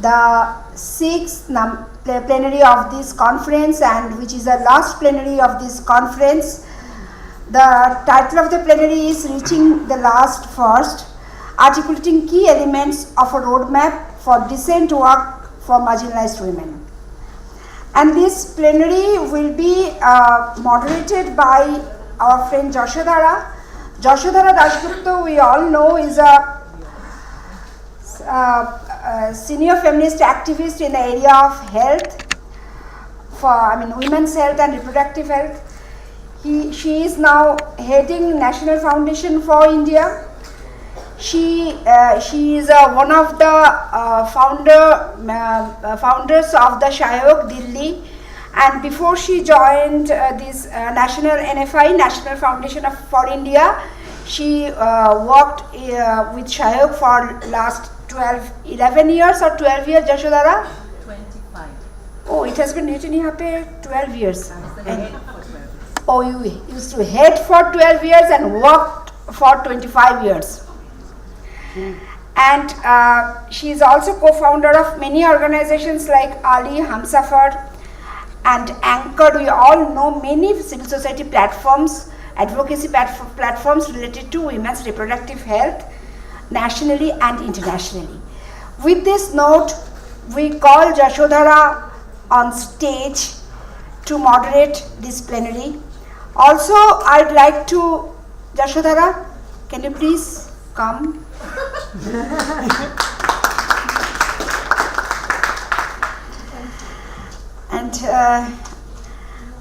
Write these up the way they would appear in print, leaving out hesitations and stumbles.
the sixth plenary of this conference, and which is the last plenary of this conference. The title of the plenary is Reaching the Last First, Articulating Key Elements of a Roadmap for Decent Work for Marginalized Women. And this plenary will be moderated by our friend Jashodhara. Jashodhara Dasgupta, we all know, is a senior feminist activist in the area of health, women's health and reproductive health. She is now heading National Foundation for India. She is one of the founders of the Sahyog Delhi, and before she joined this National NFI, National Foundation for India, she worked with Sahyog for last 11 years or 12 years, Jashodhara? 25. Oh, it has been written here 12 years. Oh, you used to head for 12 years and worked for 25 years. And she is also co-founder of many organizations like Ali, Hamsafar, and Anchor. We all know many civil society platforms, advocacy platforms related to women's reproductive health, nationally and internationally. With this note, we call Jashodhara on stage to moderate this plenary. Also, I'd like to, Jashodhara, can you please come? And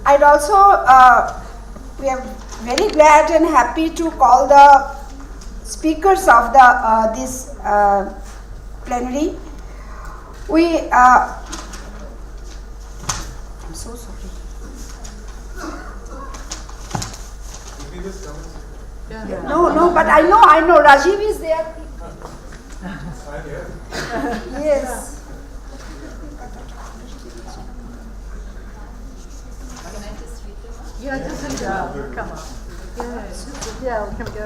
I'd also, we are very glad and happy to call the speakers of the this plenary. I'm so sorry. No, but I know. Rajeev is there. Yes. Yeah, just come on. Yeah, we can go.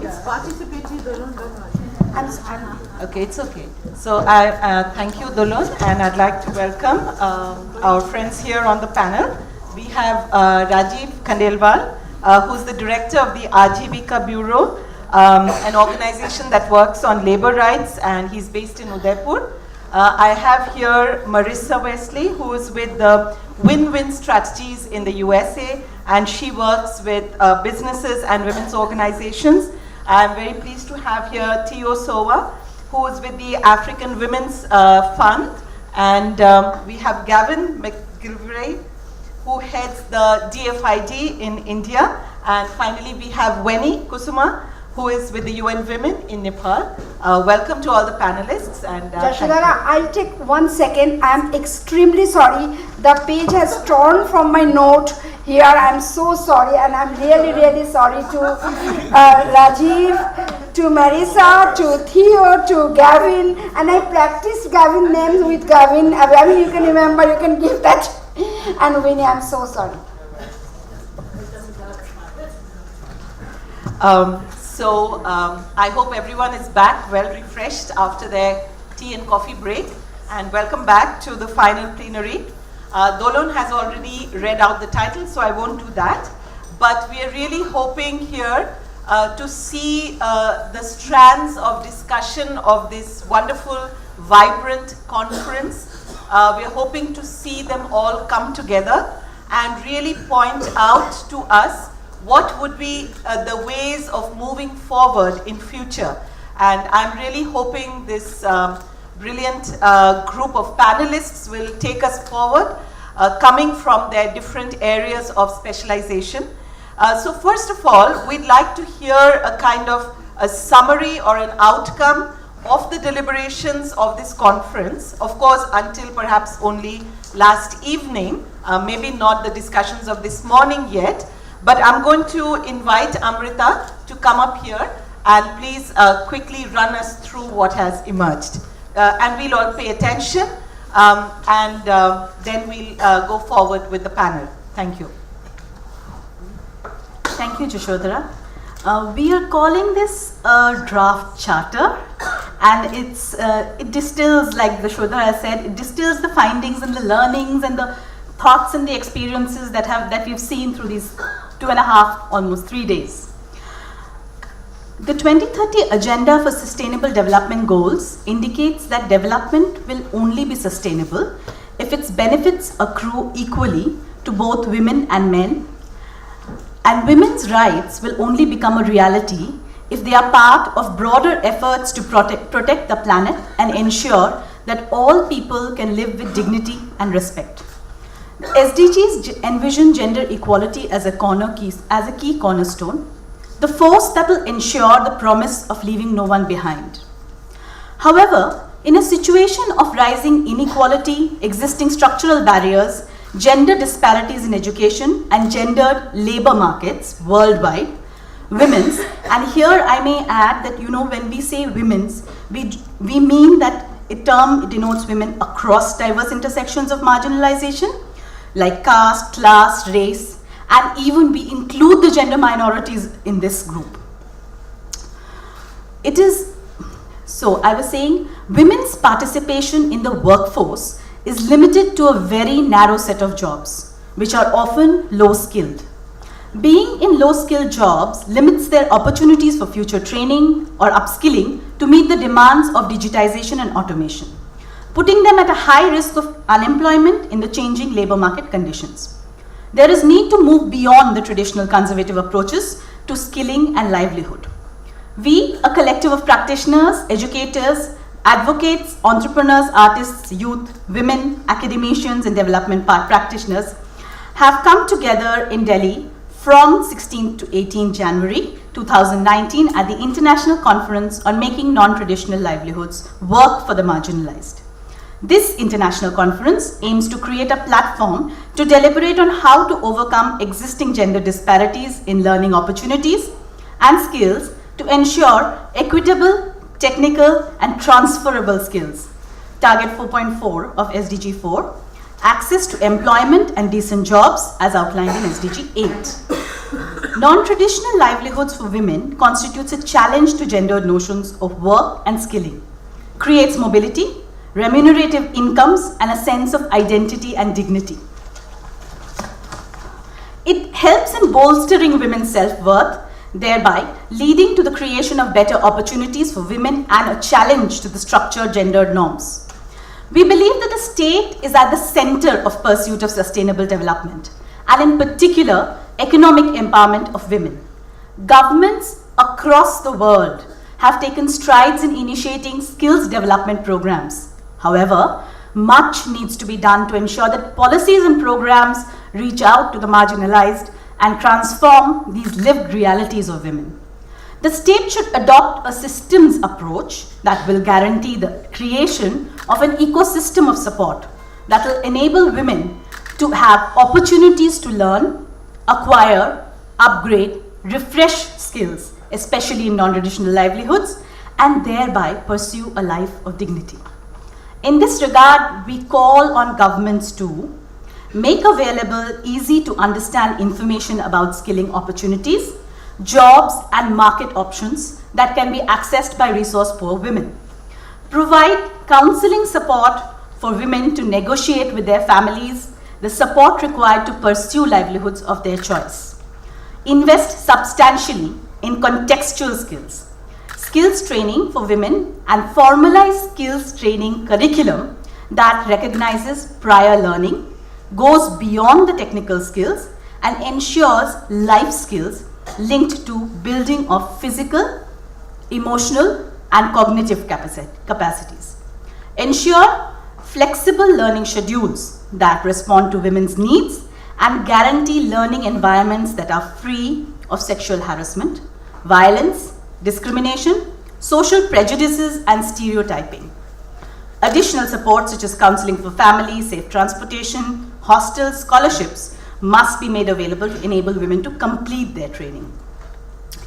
It's participatory, Dolon, don't worry. Okay, it's okay. So I thank you, Dolon, and I'd like to welcome our friends here on the panel. We have Rajeev Khandelwal, who's the director of the Ajivika Bureau, an organization that works on labor rights, and he's based in Udaipur. I have here Marissa Wesley, who is with the Win-Win Strategies in the USA, and she works with businesses and women's organizations. I'm very pleased to have here Tio Sowa, who is with the African Women's Fund, and we have Gavin McGilvray, who heads the DFID in India, and finally we have Weni Kusuma, who is with the UN Women in Nepal. Welcome to all the panelists. And Jashodhara, I'll take 1 second. I'm extremely sorry. The page has torn from my note here. I'm so sorry, and I'm really, really sorry to Rajeev, to Marissa, to Theo, to Gavin, and I practiced Gavin names with Gavin. I mean, you can remember, you can give that. And Winnie, I'm so sorry. I hope everyone is back well refreshed after their tea and coffee break, and welcome back to the final plenary. Dolon has already read out the title, so I won't do that, but we are really hoping here to see the strands of discussion of this wonderful, vibrant conference. We are hoping to see them all come together and really point out to us what would be the ways of moving forward in future. And I'm really hoping this brilliant group of panelists will take us forward, coming from their different areas of specialization. So first of all, we'd like to hear a kind of a summary or an outcome of the deliberations of this conference, of course until perhaps only last evening, maybe not the discussions of this morning yet, but I'm going to invite Amrita to come up here and please quickly run us through what has emerged. And we'll all pay attention, and then we'll go forward with the panel. Thank you. Thank you, Jashodhara. We are calling this a draft charter, and it distills, like the Shrodha has said, it distills the findings and the learnings and the thoughts and the experiences that we've seen through these 2.5, almost 3 days. The 2030 Agenda for Sustainable Development Goals indicates that development will only be sustainable if its benefits accrue equally to both women and men, and women's rights will only become a reality if they are part of broader efforts to protect the planet and ensure that all people can live with dignity and respect. The SDGs envision gender equality as a key cornerstone, the force that will ensure the promise of leaving no one behind. However, in a situation of rising inequality, existing structural barriers, gender disparities in education, and gendered labor markets worldwide, women's, and here I may add that, when we say women's, we mean that it denotes women across diverse intersections of marginalization, like caste, class, race, and even we include the gender minorities in this group. So I was saying, women's participation in the workforce is limited to a very narrow set of jobs, which are often low-skilled. Being in low-skilled jobs limits their opportunities for future training or upskilling to meet the demands of digitization and automation, putting them at a high risk of unemployment in the changing labor market conditions. There is need to move beyond the traditional conservative approaches to skilling and livelihood. We, a collective of practitioners, educators, advocates, entrepreneurs, artists, youth, women, academicians, and development practitioners, have come together in Delhi from 16 to 18 January 2019 at the International Conference on Making Non-Traditional Livelihoods Work for the Marginalized. This international conference aims to create a platform to deliberate on how to overcome existing gender disparities in learning opportunities and skills to ensure equitable, technical, and transferable skills. Target 4.4 of SDG 4, access to employment and decent jobs as outlined in SDG 8. Non-traditional livelihoods for women constitutes a challenge to gendered notions of work and skilling, creates mobility, remunerative incomes, and a sense of identity and dignity. It helps in bolstering women's self-worth, thereby leading to the creation of better opportunities for women and a challenge to the structured gendered norms. We believe that the state is at the center of pursuit of sustainable development, and in particular, economic empowerment of women. Governments across the world have taken strides in initiating skills development programs. However, much needs to be done to ensure that policies and programs reach out to the marginalized and transform these lived realities of women. The state should adopt a systems approach that will guarantee the creation of an ecosystem of support that will enable women to have opportunities to learn, acquire, upgrade, refresh skills, especially in non-traditional livelihoods, and thereby pursue a life of dignity. In this regard, we call on governments to make available easy to understand information about skilling opportunities, jobs, and market options that can be accessed by resource-poor women. Provide counseling support for women to negotiate with their families the support required to pursue livelihoods of their choice. Invest substantially in contextual skills, skills training for women, and formalize skills training curriculum that recognizes prior learning, goes beyond the technical skills, and ensures life skills linked to building of physical, emotional, and cognitive capacities. Ensure flexible learning schedules that respond to women's needs and guarantee learning environments that are free of sexual harassment, violence, discrimination, social prejudices, and stereotyping. Additional support such as counseling for families, safe transportation, hostels, scholarships must be made available to enable women to complete their training.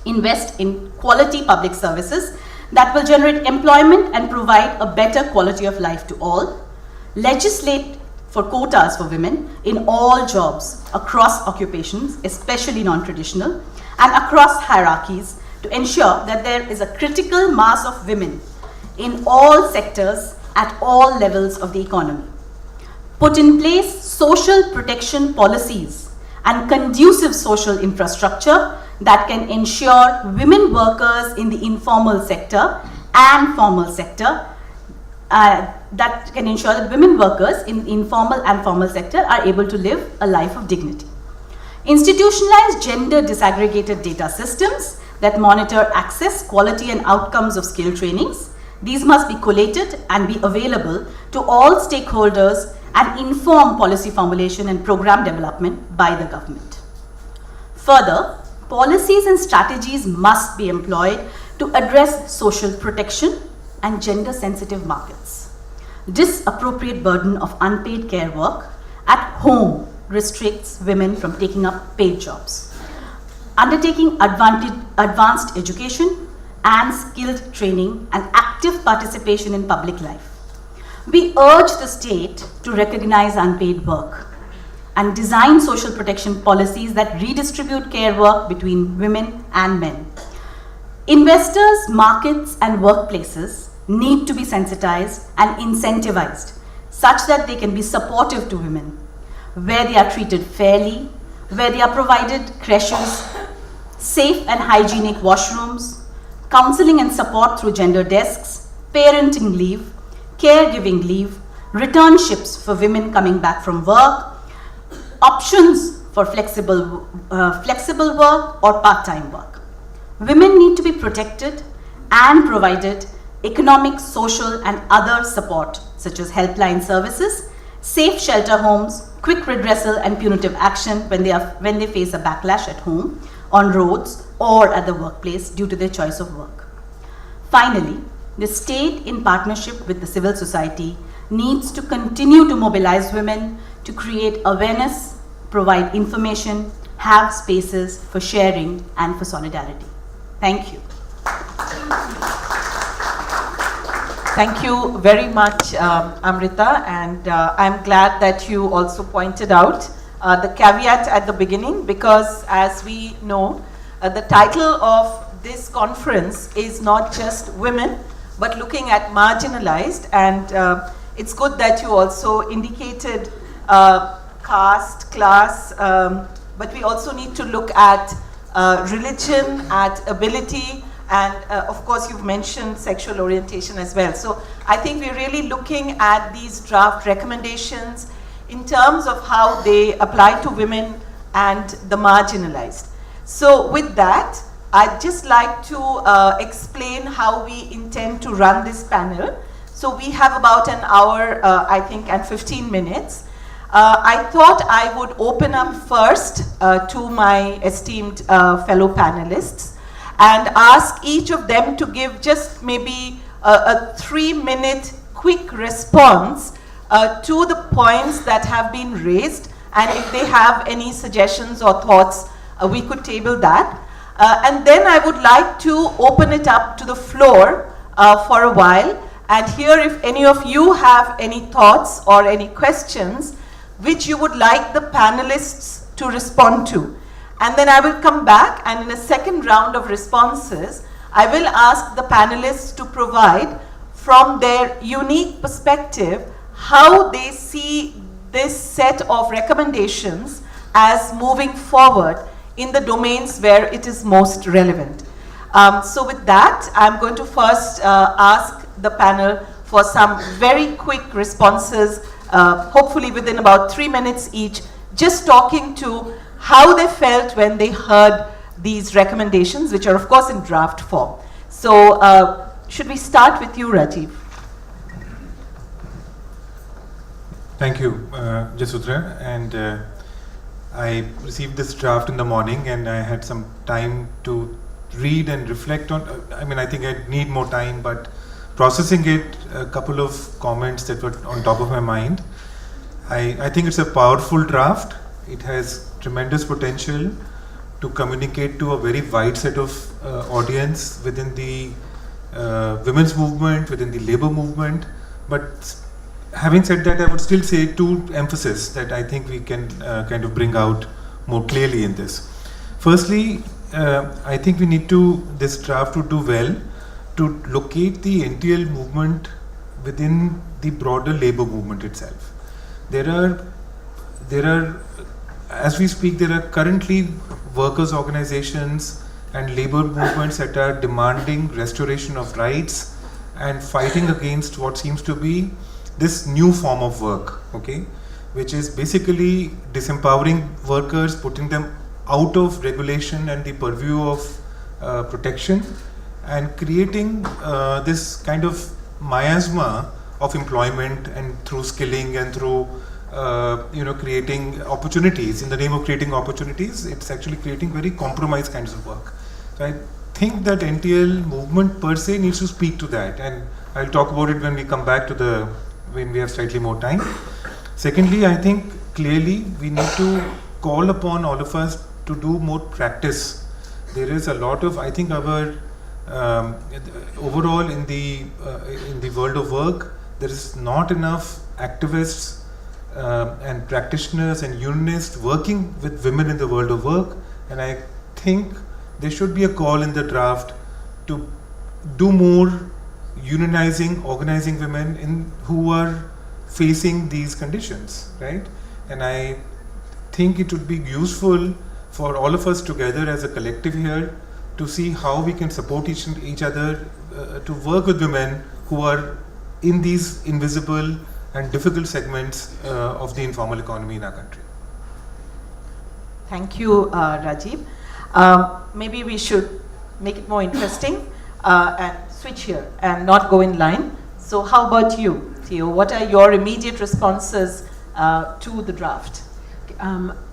Invest in quality public services that will generate employment and provide a better quality of life to all. Legislate for quotas for women in all jobs across occupations, especially non-traditional, and across hierarchies to ensure that there is a critical mass of women in all sectors at all levels of the economy. Put in place social protection policies and conducive social infrastructure that can ensure women workers in the informal sector and formal sector, that can ensure that women workers in informal and formal sector are able to live a life of dignity. Institutionalize gender disaggregated data systems that monitor access, quality and outcomes of skill trainings. These must be collated and be available to all stakeholders and inform policy formulation and program development by the government. Further, policies and strategies must be employed to address social protection and gender sensitive markets. Disappropriate burden of unpaid care work at home restricts women from taking up paid jobs. Undertaking advanced education and skilled training and active participation in public life. We urge the state to recognize unpaid work and design social protection policies that redistribute care work between women and men. Investors, markets, and workplaces need to be sensitized and incentivized such that they can be supportive to women, where they are treated fairly, where they are provided creches, safe and hygienic washrooms, counseling and support through gender desks, parenting leave, caregiving leave, returnships for women coming back from work, options for flexible work or part-time work. Women need to be protected and provided economic, social and other support such as helpline services, safe shelter homes, quick redressal and punitive action when they face a backlash at home, on roads or at the workplace due to their choice of work. Finally, the state in partnership with the civil society needs to continue to mobilize women to create awareness, provide information, have spaces for sharing and for solidarity. Thank you. Thank you very much, Amrita, and I'm glad that you also pointed out the caveat at the beginning, because as we know, the title of this conference is not just women, but looking at marginalized, and it's good that you also indicated caste, class, but we also need to look at religion, at ability, and of course you've mentioned sexual orientation as well. So I think we're really looking at these draft recommendations in terms of how they apply to women and the marginalized. So with that, I'd just like to explain how we intend to run this panel. So we have about an hour, I think, and 15 minutes. I thought I would open up first to my esteemed fellow panelists and ask each of them to give just maybe a 3-minute quick response to the points that have been raised, and if they have any suggestions or thoughts, we could table that. And then I would like to open it up to the floor for a while and hear if any of you have any thoughts or any questions which you would like the panelists to respond to. And then I will come back, and in a second round of responses, I will ask the panelists to provide from their unique perspective how they see this set of recommendations as moving forward in the domains where it is most relevant. So with that, I'm going to first ask the panel for some very quick responses, hopefully within about 3 minutes each, just talking to how they felt when they heard these recommendations, which are of course in draft form. So should we start with you, Rajeev? Thank you, Jasudra, and I received this draft in the morning and I had some time to read and reflect on. I think I need more time, but processing it, a couple of comments that were on top of my mind. I think it's a powerful draft. It has tremendous potential to communicate to a very wide set of audience within the women's movement, within the labor movement. But having said that, I would still say two emphasis that I think we can kind of bring out more clearly in this. Firstly, I think we need this draft to do well to locate the NTL movement within the broader labor movement itself. There are, as we speak, there are currently workers' organizations and labor movements that are demanding restoration of rights and fighting against what seems to be this new form of work, okay, which is basically disempowering workers, putting them out of regulation and the purview of protection, and creating this kind of miasma of employment, and through skilling and through creating opportunities. In the name of creating opportunities, it's actually creating very compromised kinds of work. So I think that NTL movement per se needs to speak to that, and I'll talk about it when we come back to when we have slightly more time. Secondly, I think clearly we need to call upon all of us to do more practice. There is a lot of, I think, our overall in the world of work, there is not enough activists and practitioners and unionists working with women in the world of work, and I think there should be a call in the draft to do more unionizing, organizing women who are facing these conditions, right? And I think it would be useful for all of us together as a collective here to see how we can support each other to work with women who are in these invisible and difficult segments of the informal economy in our country. Thank you, Rajeev. Maybe we should make it more interesting and switch here and not go in line. So how about you, Theo? What are your immediate responses to the draft?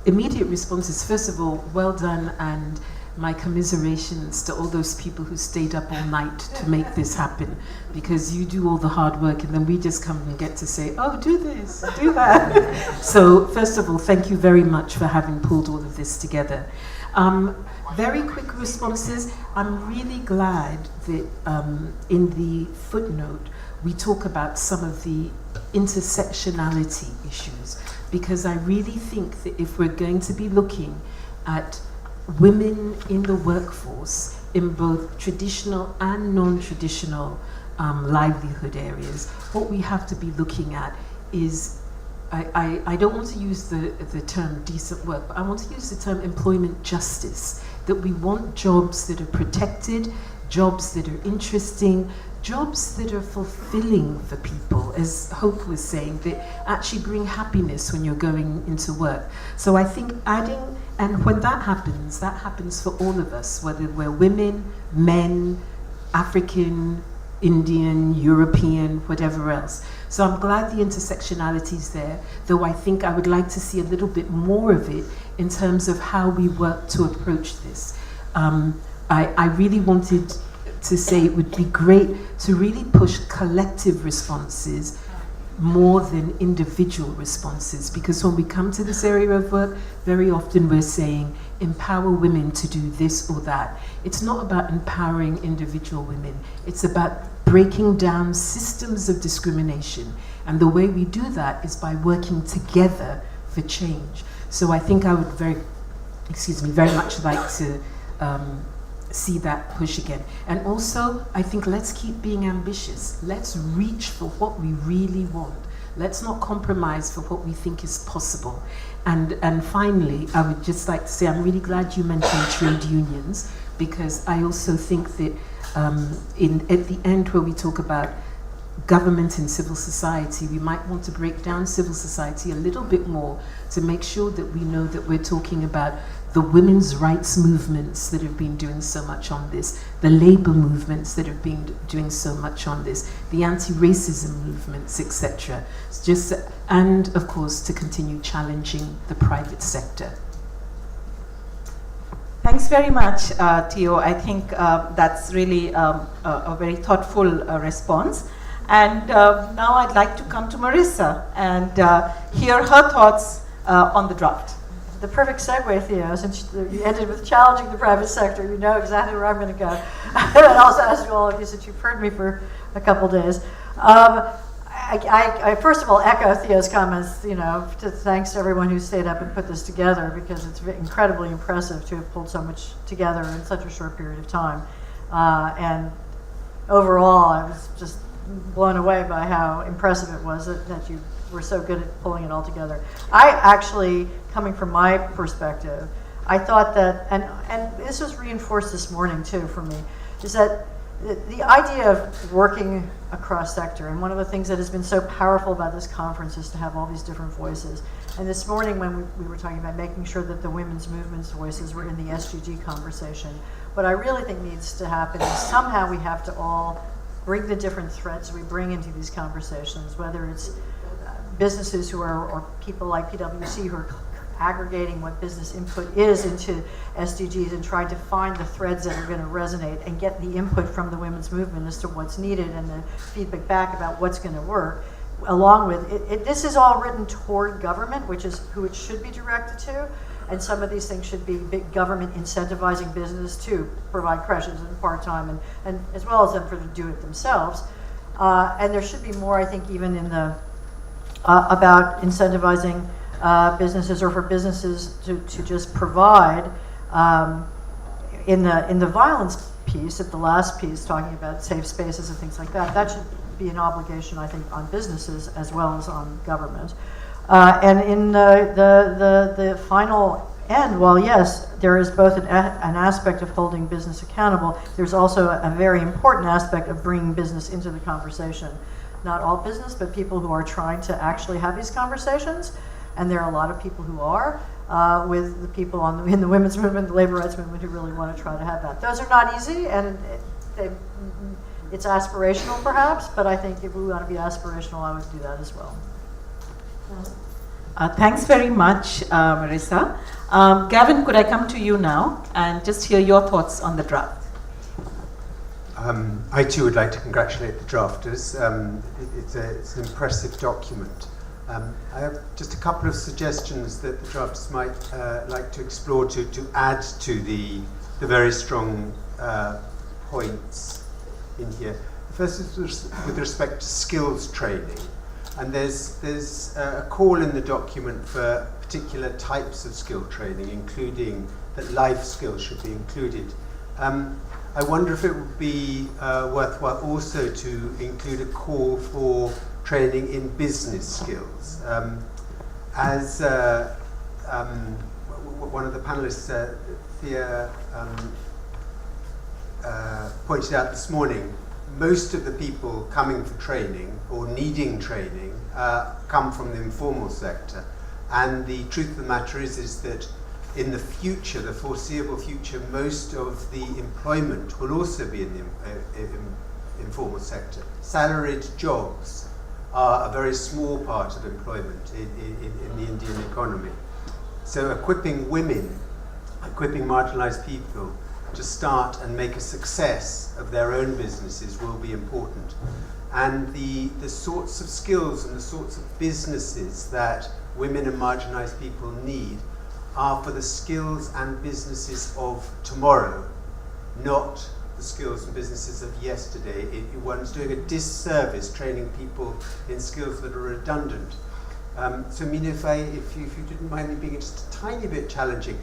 Immediate responses, first of all, well done, and my commiserations to all those people who stayed up all night to make this happen, because you do all the hard work and then we just come and get to say, oh, do this, do that. So first of all, thank you very much for having pulled all of this together. Very quick responses. I'm really glad that in the footnote we talk about some of the intersectionality issues, because I really think that if we're going to be looking at women in the workforce in both traditional and non-traditional livelihood areas, what we have to be looking at is, I don't want to use the term decent work, but I want to use the term employment justice, that we want jobs that are protected, jobs that are interesting, jobs that are fulfilling for people, as Hope was saying, that actually bring happiness when you're going into work. So I think adding, and when that happens for all of us, whether we're women, men, African, Indian, European, whatever else. So I'm glad the intersectionality is there, though I think I would like to see a little bit more of it in terms of how we work to approach this. I really wanted to say it would be great to really push collective responses more than individual responses, because when we come to this area of work, very often we're saying empower women to do this or that. It's not about empowering individual women, it's about breaking down systems of discrimination, and the way we do that is by working together for change. So I think I would very much like to see that push again. And also, I think let's keep being ambitious. Let's reach for what we really want. Let's not compromise for what we think is possible. And finally, I would just like to say, I'm really glad you mentioned trade unions, because I also think that at the end where we talk about government and civil society, we might want to break down civil society a little bit more to make sure that we know that we're talking about the women's rights movements that have been doing so much on this, the labor movements that have been doing so much on this, the anti-racism movements, etc. And of course, to continue challenging the private sector. Thanks very much, Theo. I think that's really a very thoughtful response. And now I'd like to come to Marissa and hear her thoughts on the draft. The perfect segue, Theo, since you ended with challenging the private sector, you know exactly where I'm going to go. And also ask all of you, since you've heard me for a couple days. I first of all echo Theo's comments, thanks to everyone who stayed up and put this together, because it's incredibly impressive to have pulled so much together in such a short period of time. And overall, I was just blown away by how impressive it was that you were so good at pulling it all together. I actually, coming from my perspective, I thought that, and this was reinforced this morning too for me, is that the idea of working across sector, and one of the things that has been so powerful about this conference is to have all these different voices. And this morning when we were talking about making sure that the women's movement's voices were in the SGG conversation, what I really think needs to happen is somehow we have to all bring the different threads we bring into these conversations, whether it's businesses who are, or people like PwC who are aggregating what business input is into SDGs and trying to find the threads that are going to resonate and get the input from the women's movement as to what's needed and the feedback back about what's going to work. Along with it, this is all written toward government, which is who it should be directed to, and some of these things should be big government incentivizing business to provide creches and part-time and as well as them for to do it themselves. And there should be more, I think, even in the about incentivizing businesses or for businesses to just provide in the violence piece, at the last piece, talking about safe spaces and things like that. That should be an obligation, I think, on businesses as well as on government. And in the final end, while yes, there is both an aspect of holding business accountable, there's also a very important aspect of bringing business into the conversation. Not all business, but people who are trying to actually have these conversations. And there are a lot of people who are, with the people in the women's movement, the labor rights movement, who really want to try to have that. Those are not easy, and it's aspirational perhaps, but I think if we want to be aspirational, I would do that as well. Thanks very much, Marissa. Gavin, could I come to you now and just hear your thoughts on the draft? I too would like to congratulate the drafters. It's an impressive document. I have just a couple of suggestions that the drafters might like to explore to add to the very strong points in here. The first is with respect to skills training. And there's a call in the document for particular types of skill training, including that life skills should be included. I wonder if it would be worthwhile also to include a call for training in business skills. As one of the panelists, Thea, pointed out this morning, most of the people coming for training or needing training come from the informal sector. And the truth of the matter is that in the future, the foreseeable future, most of the employment will also be in the informal sector. Salaried jobs are a very small part of employment in the Indian economy. So equipping women, equipping marginalized people to start and make a success of their own businesses will be important. And the sorts of skills and the sorts of businesses that women and marginalized people need are for the skills and businesses of tomorrow, not the skills and businesses of yesterday. One's doing a disservice training people in skills that are redundant. So Mina, if you didn't mind me being just a tiny bit challenging,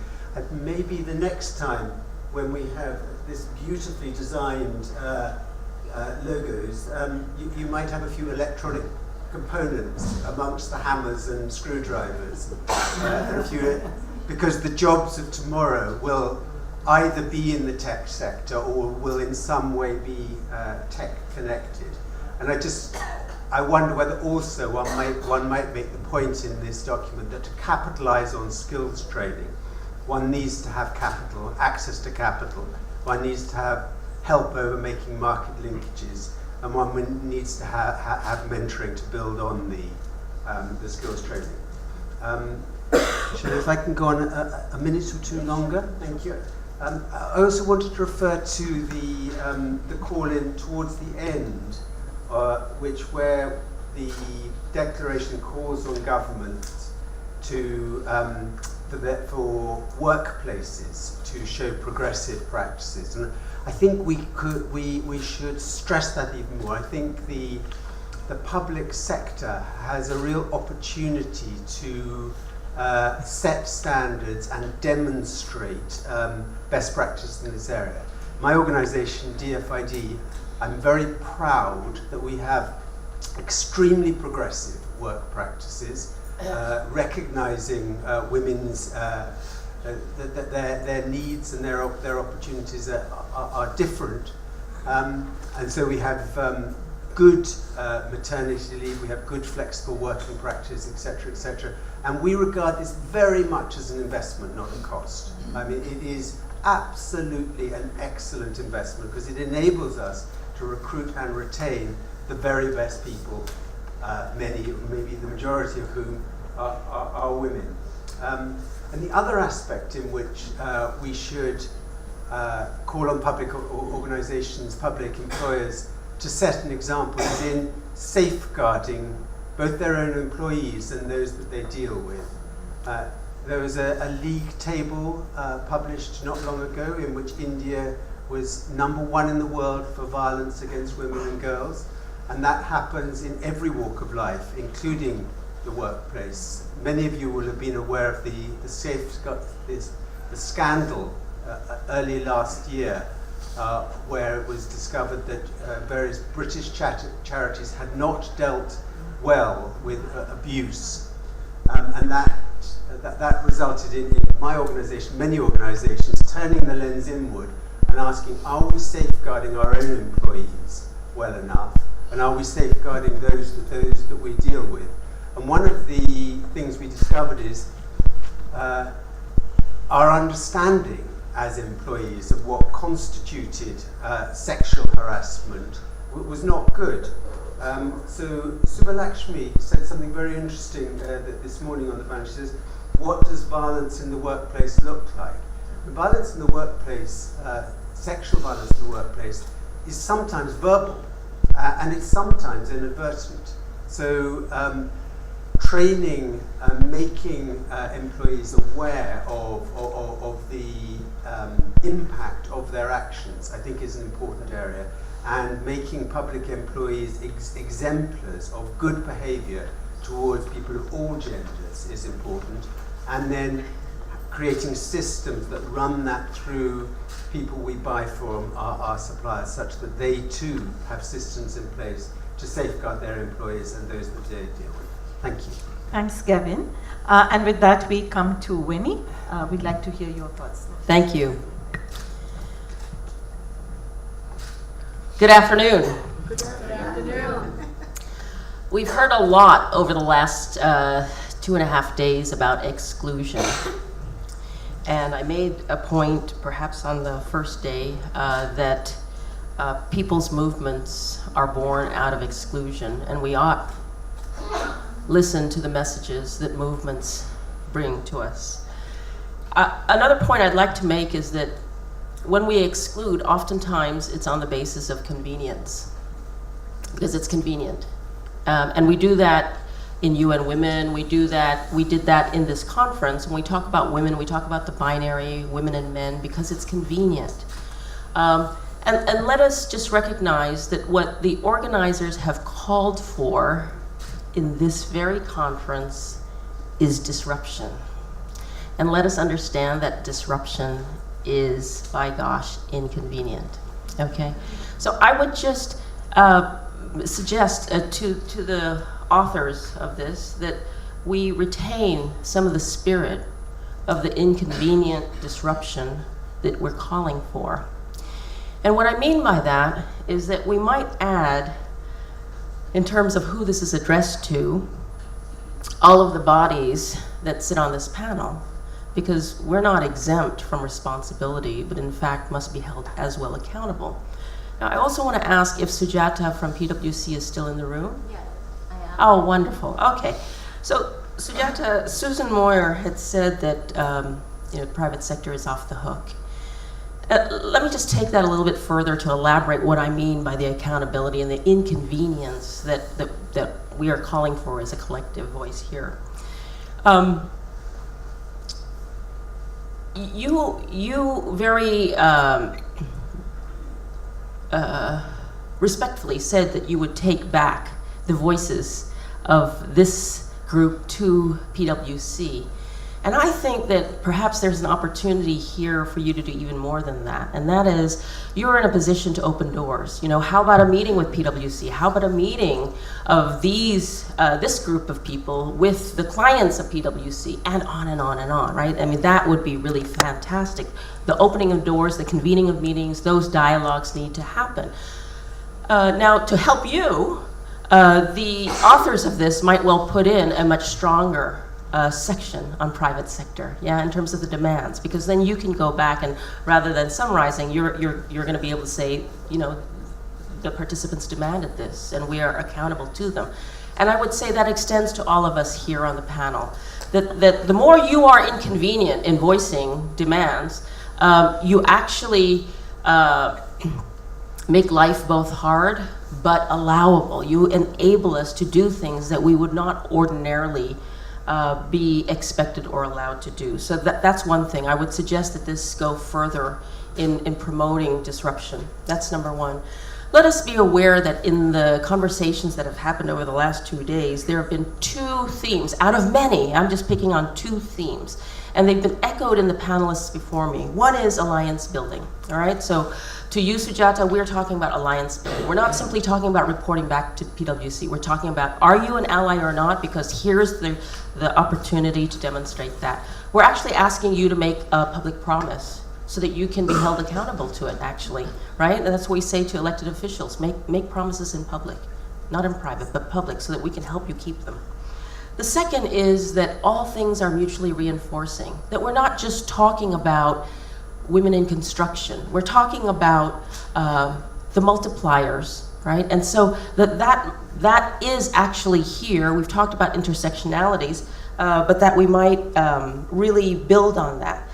maybe the next time when we have this beautifully designed logos, you might have a few electronic components amongst the hammers and screwdrivers. Because the jobs of tomorrow will either be in the tech sector or will in some way be tech connected. And I wonder whether also one might make the point in this document that to capitalize on skills training, one needs to have capital, access to capital. One needs to have help over making market linkages, and one needs to have mentoring to build on the skills training. If I can go on a minute or two longer, thank you. I also wanted to refer to the call in towards the end, where the declaration calls on government for workplaces to show progressive practices, and I think we should stress that even more. I think the public sector has a real opportunity to set standards and demonstrate best practice in this area. My organisation, DFID, I'm very proud that we have extremely progressive work practices, recognizing women's that their needs and their opportunities are different, and so we have good maternity leave, we have good flexible working practice, etc., and we regard this very much as an investment, not a cost. I mean, it is absolutely an excellent investment because it enables us to recruit and retain the very best people, many, maybe the majority of whom are women. And the other aspect in which we should call on public organizations, public employers to set an example is in safeguarding both their own employees and those that they deal with. There was a league table published not long ago in which India was #1 in the world for violence against women and girls, and that happens in every walk of life, including the workplace. Many of you will have been aware of the scandal early last year, where it was discovered that various British charities had not dealt well with abuse, and that resulted in my organisation, many organisations, turning the lens inward and asking, are we safeguarding our own employees well enough, and are we safeguarding those that we deal with? And one of the things we discovered is our understanding as employees of what constituted sexual harassment was not good. So Subbalakshmi said something very interesting this morning on the panel. She says, what does violence in the workplace look like? The violence in the workplace, sexual violence in the workplace, is sometimes verbal and it's sometimes inadvertent. So training and making employees aware of the impact of their actions, I think, is an important area. And making public employees exemplars of good behaviour towards people of all genders is important. And then creating systems that run that through people we buy from, our suppliers, such that they too have systems in place to safeguard their employees and those that they deal with. Thank you. Thanks, Gavin. And with that, we come to Winnie. We'd like to hear your thoughts. Thank you. Good afternoon. Good afternoon. We've heard a lot over the last 2.5 days about exclusion. And I made a point, perhaps on the first day, that people's movements are born out of exclusion, and we ought listen to the messages that movements bring to us. Another point I'd like to make is that when we exclude, oftentimes it's on the basis of convenience, because it's convenient. And we do that in UN Women, we did that in this conference. When we talk about women, we talk about the binary, women and men, because it's convenient. And let us just recognize that what the organizers have called for in this very conference is disruption. And let us understand that disruption is, by gosh, inconvenient, okay? So I would just suggest to the authors of this that we retain some of the spirit of the inconvenient disruption that we're calling for. And what I mean by that is that we might add, in terms of who this is addressed to, all of the bodies that sit on this panel, because we're not exempt from responsibility, but in fact must be held as well accountable. Now, I also want to ask if Sujata from PwC is still in the room. Yes, I am. Oh, wonderful. Okay. So, Sujata, Susan Moyer had said that the private sector is off the hook. Let me just take that a little bit further to elaborate what I mean by the accountability and the inconvenience that we are calling for as a collective voice here. You very respectfully said that you would take back the voices of this group to PwC. And I think that perhaps there's an opportunity here for you to do even more than that. And that is, you're in a position to open doors. You know, how about a meeting with PwC? How about a meeting of this group of people with the clients of PwC, and on and on and on, right? I mean, that would be really fantastic. The opening of doors, the convening of meetings, those dialogues need to happen. Now, to help you, the authors of this might well put in a much stronger section on private sector, in terms of the demands, because then you can go back and, rather than summarizing, you're going to be able to say, you know, the participants demanded this, and we are accountable to them. And I would say that extends to all of us here on the panel. That the more you are inconvenient in voicing demands, you actually make life both hard but allowable. You enable us to do things that we would not ordinarily be expected or allowed to do. So that's one thing. I would suggest that this go further in promoting disruption. That's number one. Let us be aware that in the conversations that have happened over the last 2 days, there have been 2 themes out of many. I'm just picking on 2 themes. And they've been echoed in the panelists before me. One is alliance building, all right? So to you, Sujata, we're talking about alliance building. We're not simply talking about reporting back to PwC. We're talking about, are you an ally or not? Because here's the opportunity to demonstrate that. We're actually asking you to make a public promise so that you can be held accountable to it, actually, right? And that's what we say to elected officials. Make promises in public, not in private, but public, so that we can help you keep them. The second is that all things are mutually reinforcing, that we're not just talking about women in construction. We're talking about the multipliers, right? And so that is actually here. We've talked about intersectionalities, but that we might really build on that.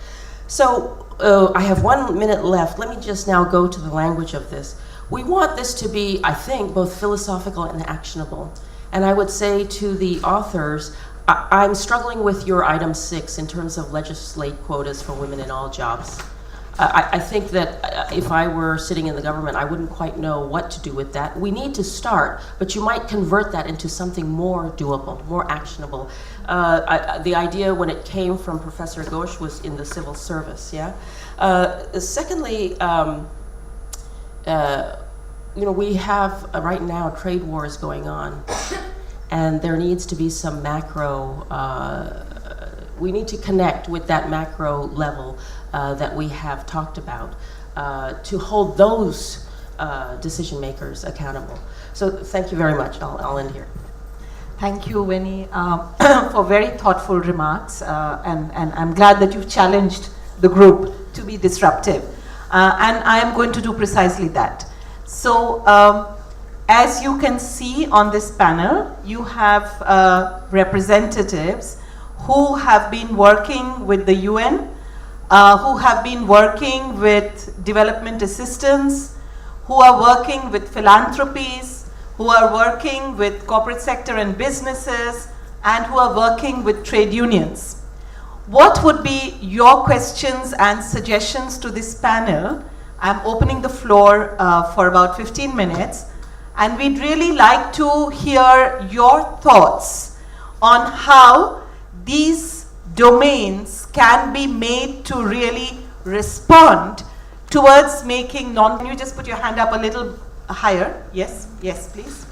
So I have 1 minute left. Let me just now go to the language of this. We want this to be, I think, both philosophical and actionable. And I would say to the authors, I'm struggling with your item 6 in terms of legislate quotas for women in all jobs. I think that if I were sitting in the government, I wouldn't quite know what to do with that. We need to start, but you might convert that into something more doable, more actionable. The idea when it came from Professor Ghosh was in the civil service, Secondly, you know, we have right now trade wars going on, and there needs to be some macro, we need to connect with that macro level that we have talked about to hold those decision makers accountable. So thank you very much. I'll end here. Thank you, Winnie, for very thoughtful remarks, and I'm glad that you've challenged the group to be disruptive. And I am going to do precisely that. So, as you can see on this panel, you have representatives who have been working with the UN, who have been working with development assistance, who are working with philanthropies, who are working with corporate sector and businesses, and who are working with trade unions. What would be your questions and suggestions to this panel? I'm opening the floor for about 15 minutes, and we'd really like to hear your thoughts on how these domains can be made to really respond towards making Can you just put your hand up a little higher? Yes, please.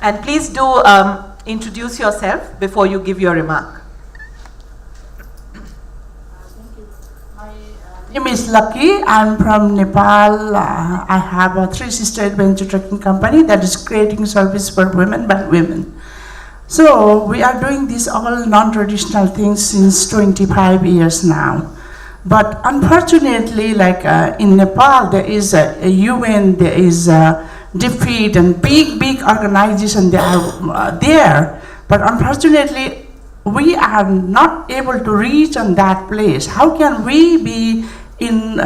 And please do introduce yourself before you give your remark. My name is Lucky. I'm from Nepal. I have a 3-sister adventure trekking company that is creating service for women by women. So we are doing these all non-traditional things since 25 years now. But unfortunately, like in Nepal, there is a UN, there is a DFID and big organization, they are there. But unfortunately, we are not able to reach on that place. How can we be in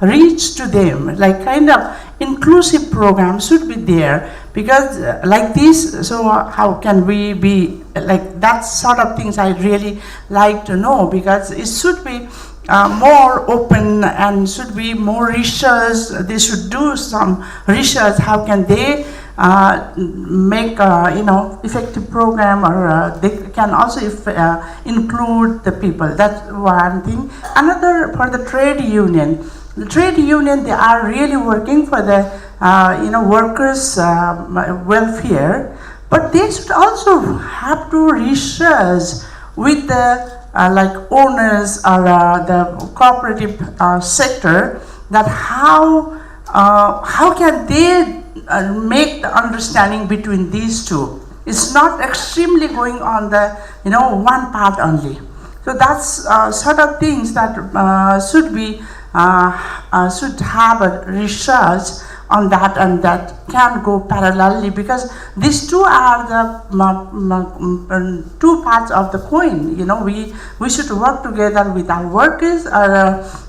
reach to them, like kind of inclusive program should be there, because like this, so how can we be like that sort of things I really like to know, because it should be more open and should be more research. They should do some research, how can they make effective program, or they can also include the people. That's one thing. Another, for the trade union. The trade union, they are really working for the workers' welfare, but they should also have to research with the like owners or the cooperative sector, that how can they make the understanding between these two. It's not extremely going on the one part only. So that's sort of things that should have a research on that, and that can go parallelly, because these two are the two parts of the coin. We should work together with our workers,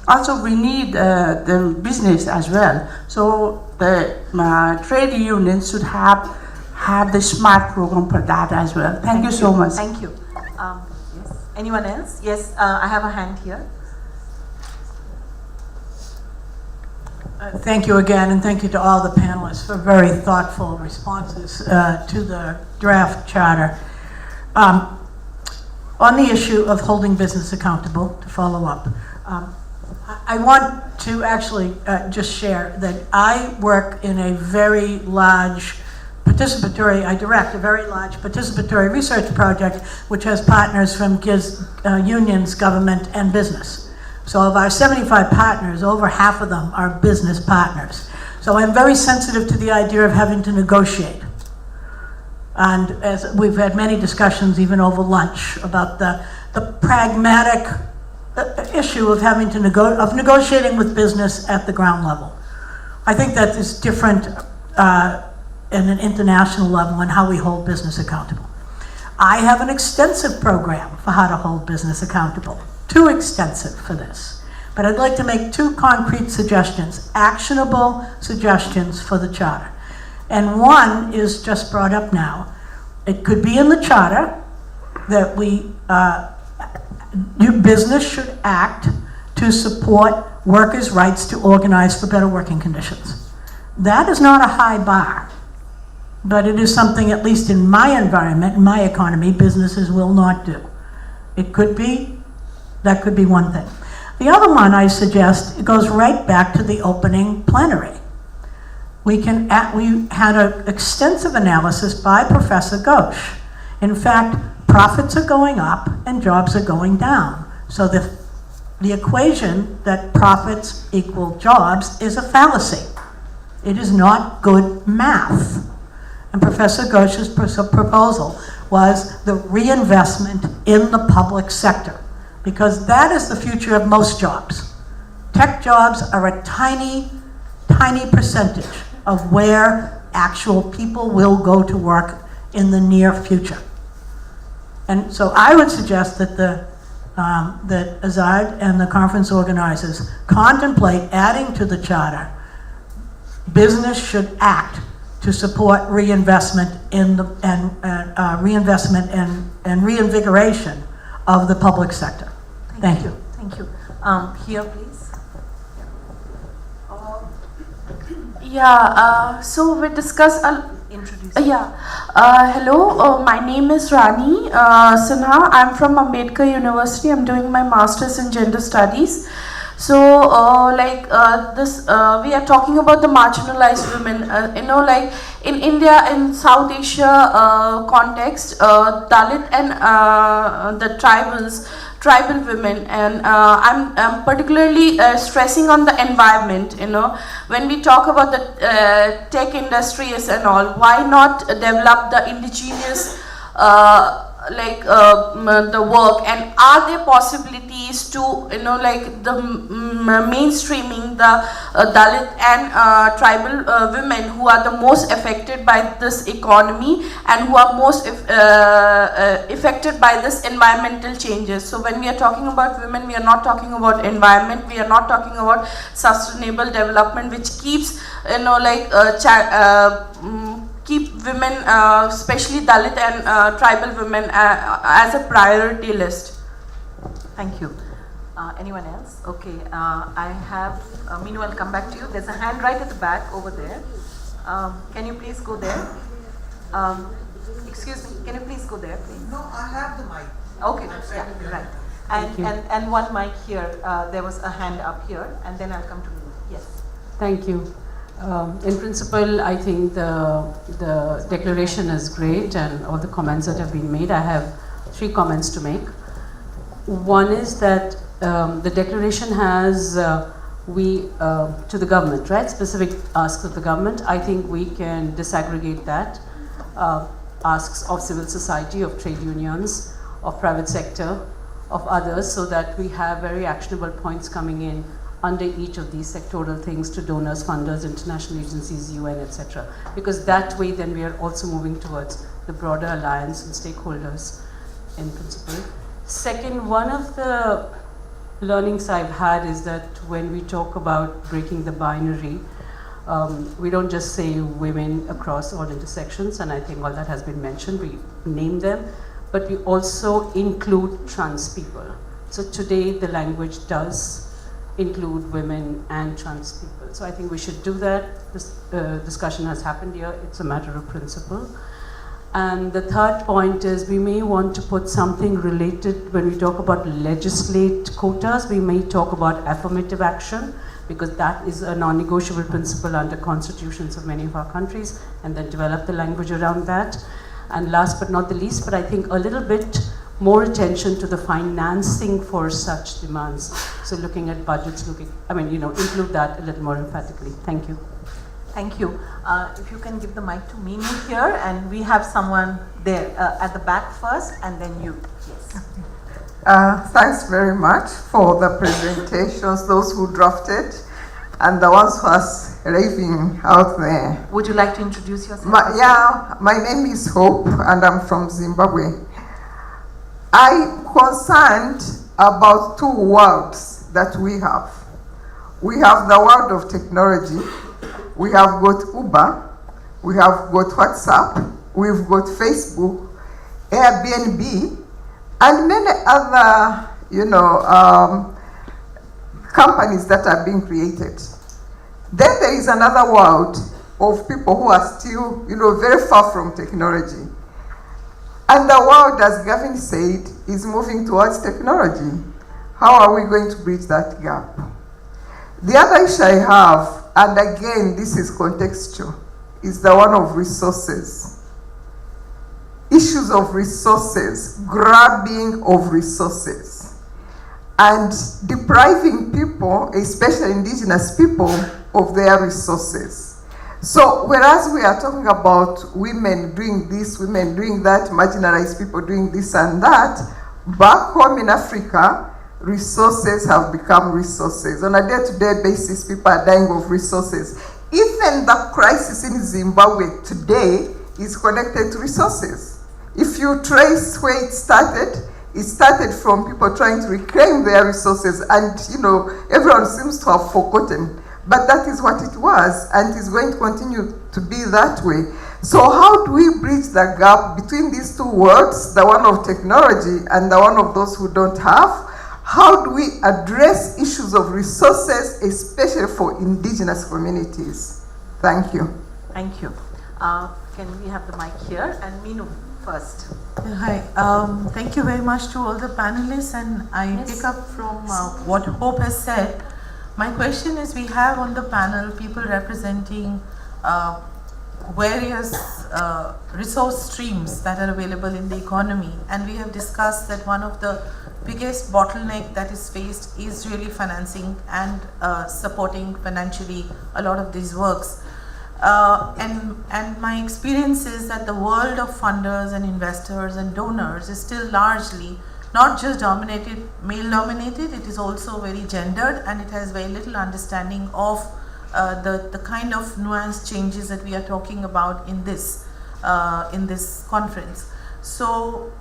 also we need the business as well. So the trade unions should have the smart program for that as well. Thank you so much. Thank you. Yes. Anyone else? Yes, I have a hand here. Thank you again, and thank you to all the panelists for very thoughtful responses to the draft charter. On the issue of holding business accountable, to follow up, I want to actually just share that I work in a very large I direct a very large participatory research project which has partners from unions, government, and business. So of our 75 partners, over half of them are business partners. So I'm very sensitive to the idea of having to negotiate. And as we've had many discussions, even over lunch, about the pragmatic issue of having to negotiating with business at the ground level. I think that is different in an international level in how we hold business accountable. I have an extensive program for how to hold business accountable. Too extensive for this. But I'd like to make two concrete suggestions, actionable suggestions for the charter. And one is just brought up now. It could be in the charter that business should act to support workers' rights to organize for better working conditions. That is not a high bar, but it is something, at least in my environment, in my economy, businesses will not do. That could be one thing. The other one I suggest, it goes right back to the opening plenary. We had an extensive analysis by Professor Ghosh. In fact, profits are going up and jobs are going down. So the equation that profits equal jobs is a fallacy. It is not good math. And Professor Ghosh's proposal was the reinvestment in the public sector, because that is the future of most jobs. Tech jobs are a tiny, tiny percentage of where actual people will go to work in the near future. And so I would suggest that that Azad and the conference organizers contemplate adding to the charter, business should act to support reinvestment in reinvestment and reinvigoration of the public sector. Thank you. Thank you. Here, please. So we discuss. Introduce. Hello. My name is Rani Sinha. I'm from Ambedkar University. I'm doing my master's in gender studies. So, we are talking about the marginalized women. Like in India, in South Asia context, Dalit and the tribal women, and I'm particularly stressing on the environment. When we talk about the tech industries and all, why not develop the indigenous the work, and are there possibilities to the mainstreaming the Dalit and tribal women who are the most affected by this economy and who are most affected by this environmental changes. So when we are talking about women, we are not talking about environment, we are not talking about sustainable development, which keeps keep women, especially Dalit and tribal women, as a priority list. Thank you. Anyone else? Okay, I have, Meenu, I'll come back to you. There's a hand right at the back over there. Can you please go there? Excuse me, can you please go there, please? No, I have the mic. Okay, yeah, right. And one mic here. There was a hand up here, and then I'll come to you. Yes. Thank you. In principle, I think the declaration is great and all the comments that have been made. I have 3 comments to make. One is that the declaration has to the government, right? Specific asks of the government. I think we can disaggregate that. Asks of civil society, of trade unions, of private sector, of others, so that we have very actionable points coming in under each of these sectoral things to donors, funders, international agencies, UN, etc. Because that way then we are also moving towards the broader alliance and stakeholders in principle. Second, one of the learnings I've had is that when we talk about breaking the binary, we don't just say women across all intersections, and I think all that has been mentioned, we name them, but we also include trans people. So today the language does include women and trans people. So I think we should do that. This discussion has happened here, it's a matter of principle. And the third point is we may want to put something related, when we talk about legislate quotas, we may talk about affirmative action, because that is a non-negotiable principle under constitutions of many of our countries, and then develop the language around that. And last but not the least, but I think a little bit more attention to the financing for such demands. So looking at budgets, include that a little more emphatically. Thank you. Thank you. If you can give the mic to Mimi here, and we have someone there at the back first, and then you. Yes. Thanks very much for the presentations, those who drafted, and the ones who are raving out there. Would you like to introduce yourself? My name is Hope, and I'm from Zimbabwe. I'm concerned about 2 worlds that we have. We have the world of technology. We have got Uber, we have got WhatsApp, we've got Facebook, Airbnb, and many other, companies that are being created. Then there is another world of people who are still, very far from technology. And the world, as Gavin said, is moving towards technology. How are we going to bridge that gap? The other issue I have, and again, this is contextual, is the one of resources. Issues of resources, grabbing of resources, and depriving people, especially indigenous people, of their resources. So whereas we are talking about women doing this, women doing that, marginalized people doing this and that, back home in Africa, resources have become resources. On a day-to-day basis, people are dying of resources. Even the crisis in Zimbabwe today is connected to resources. If you trace where it started from people trying to reclaim their resources, and everyone seems to have forgotten. But that is what it was, and it is going to continue to be that way. So how do we bridge the gap between these 2 worlds, the one of technology and the one of those who don't have? How do we address issues of resources, especially for indigenous communities? Thank you. Thank you. Can we have the mic here? And Meenu first. Hi. Thank you very much to all the panelists, and I pick up from what Hope has said. My question is, we have on the panel people representing various resource streams that are available in the economy, and we have discussed that one of the biggest bottleneck that is faced is really financing and supporting financially a lot of these works. And my experience is that the world of funders and investors and donors is still largely not just male dominated, it is also very gendered, and it has very little understanding of the kind of nuanced changes that we are talking about in this conference. So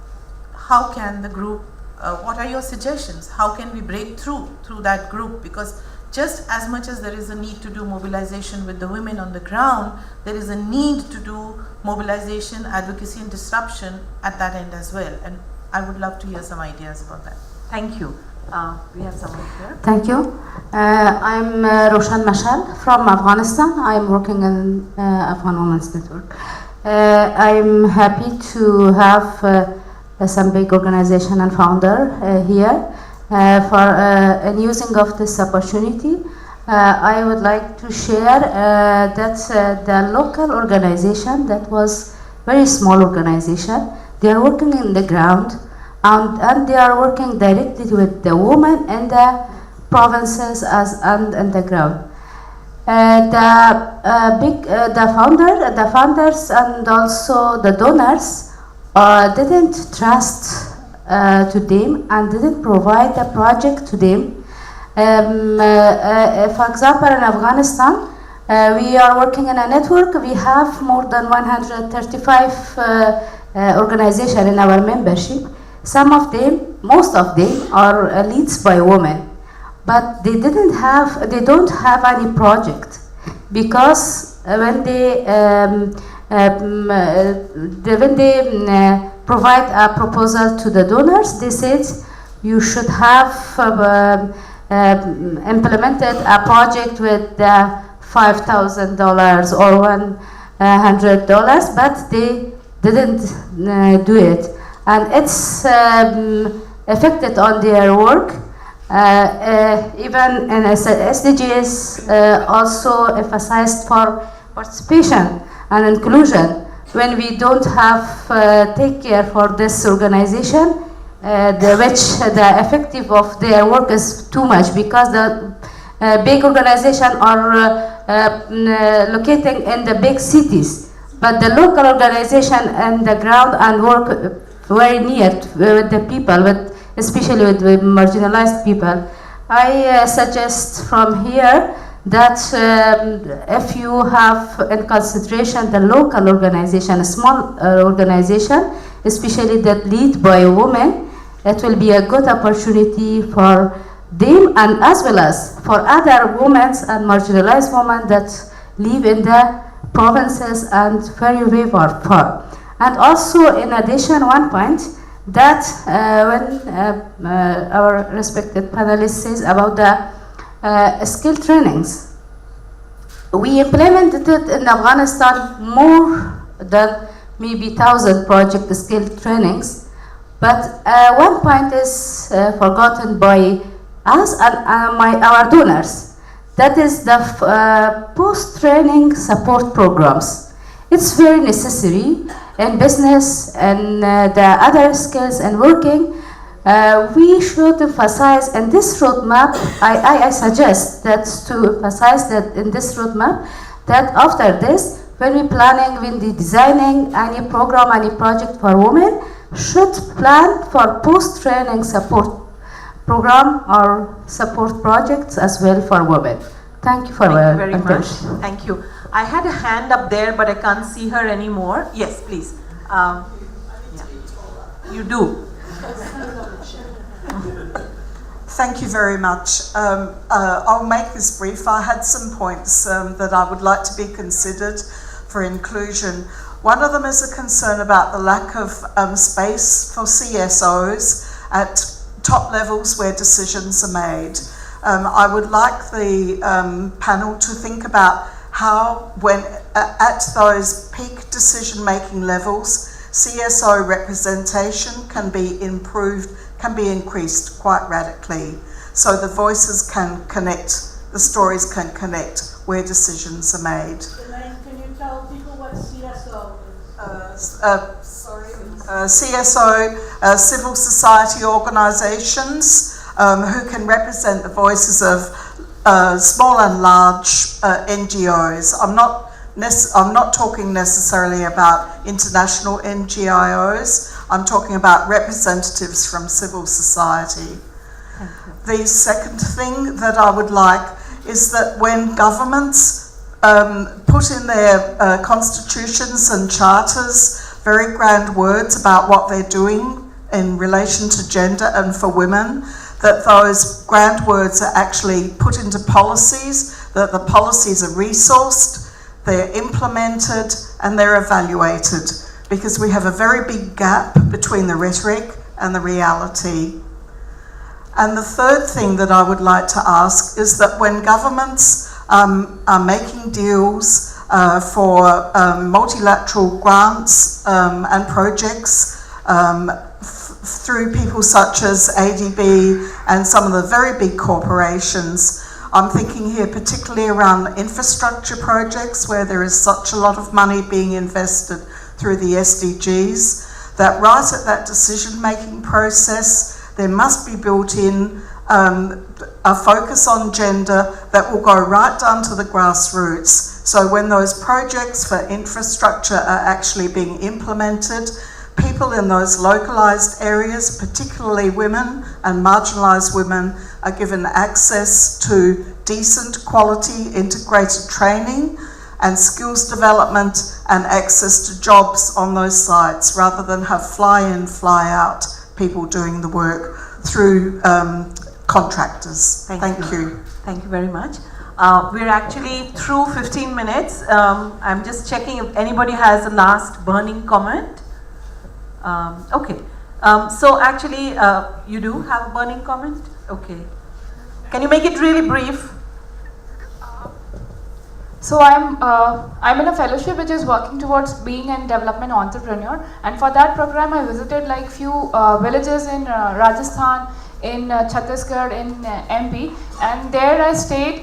how can the group, what are your suggestions? How can we break through that group? Because just as much as there is a need to do mobilization with the women on the ground, there is a need to do mobilization, advocacy and disruption at that end as well. And I would love to hear some ideas about that. Thank you. We have someone here. Thank you. I'm Roshan Mashal from Afghanistan. I'm working in Afghan Women's Network. I'm happy to have some big organization and founder here in using of this opportunity. I would like to share that the local organization, that was very small organization, they are working in the ground and they are working directly with the women in the provinces and in the ground. The founders and also the donors didn't trust to them and didn't provide a project to them. For example, in Afghanistan, we are working in a network. We have more than 135 organizations in our membership. Some of them, most of them, are leads by women, but they don't have any project, because when they provide a proposal to the donors, they said you should have implemented a project with $5,000 or $100, but they didn't do it, and it's affected on their work. Even in SDGs also emphasized for participation and inclusion. When we don't have take care for this organization, the effective of their work is too much, because the big organizations are locating in the big cities, but the local organization on the ground and work very near with the people, especially with marginalized people. I suggest from here that if you have in consideration the local organization, a small organization, especially that lead by women, it will be a good opportunity for them and as well as for other women and marginalized women that live in the provinces and very far. And also, in addition, one point that when our respected panelist says about the skill trainings, we implemented it in Afghanistan more than maybe 1,000 project skill trainings, but one point is forgotten by us and our donors. That is the post-training support programs. It's very necessary in business and the other skills and working. We should emphasize in this roadmap, I suggest that to emphasize that in this roadmap, that after this, when we planning, when we designing any program, any project for women, should plan for post-training support program or support projects as well for women. Thank you for Thank you very much. attention. Thank you. I had a hand up there, but I can't see her anymore. Yes, please. Yeah. You do. Thank you very much. I'll make this brief. I had some points that I would like to be considered for inclusion. One of them is a concern about the lack of space for CSOs at top levels where decisions are made. I would like the panel to think about how, when at those peak decision-making levels, CSO representation can be improved, can be increased quite radically, so the voices can connect, the stories can connect where decisions are made. Can you tell people what CSO is? CSO, civil society organisations who can represent the voices of small and large NGOs. I'm not talking necessarily about international NGOs. I'm talking about representatives from civil society. The second thing that I would like is that when governments put in their constitutions and charters very grand words about what they're doing in relation to gender and for women, that those grand words are actually put into policies, that the policies are resourced, they're implemented, and they're evaluated, because we have a very big gap between the rhetoric and the reality. And the third thing that I would like to ask is that when governments are making deals for multilateral grants and projects through people such as ADB and some of the very big corporations, I'm thinking here particularly around infrastructure projects where there is such a lot of money being invested through the SDGs, that right at that decision-making process, there must be built in a focus on gender that will go right down to the grassroots. So when those projects for infrastructure are actually being implemented, people in those localised areas, particularly women and marginalised women, are given access to decent, quality, integrated training and skills development and access to jobs on those sites, rather than have fly-in, fly-out people doing the work through contractors. Thank you. Thank you very much. We're actually through 15 minutes. I'm just checking if anybody has a last burning comment. Okay. So actually, you do have a burning comment? Okay. Can you make it really brief? So I'm in a fellowship which is working towards being a development entrepreneur, and for that program I visited like few villages in Rajasthan, in Chhattisgarh, in MP, and there I stayed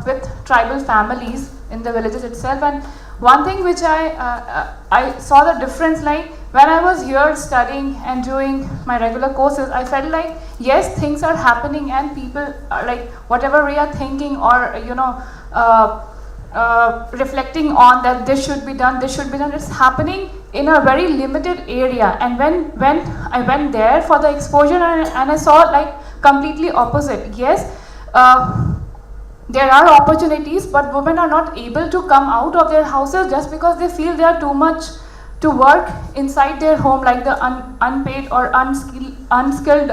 with tribal families in the villages itself. And one thing which I saw the difference, like when I was here studying and doing my regular courses, I felt like yes, things are happening and people are like whatever we are thinking or reflecting on that this should be done, it's happening in a very limited area. And when I went there for the exposure and I saw like completely opposite. Yes, there are opportunities, but women are not able to come out of their houses just because they feel they are too much to work inside their home, like the unpaid or unskilled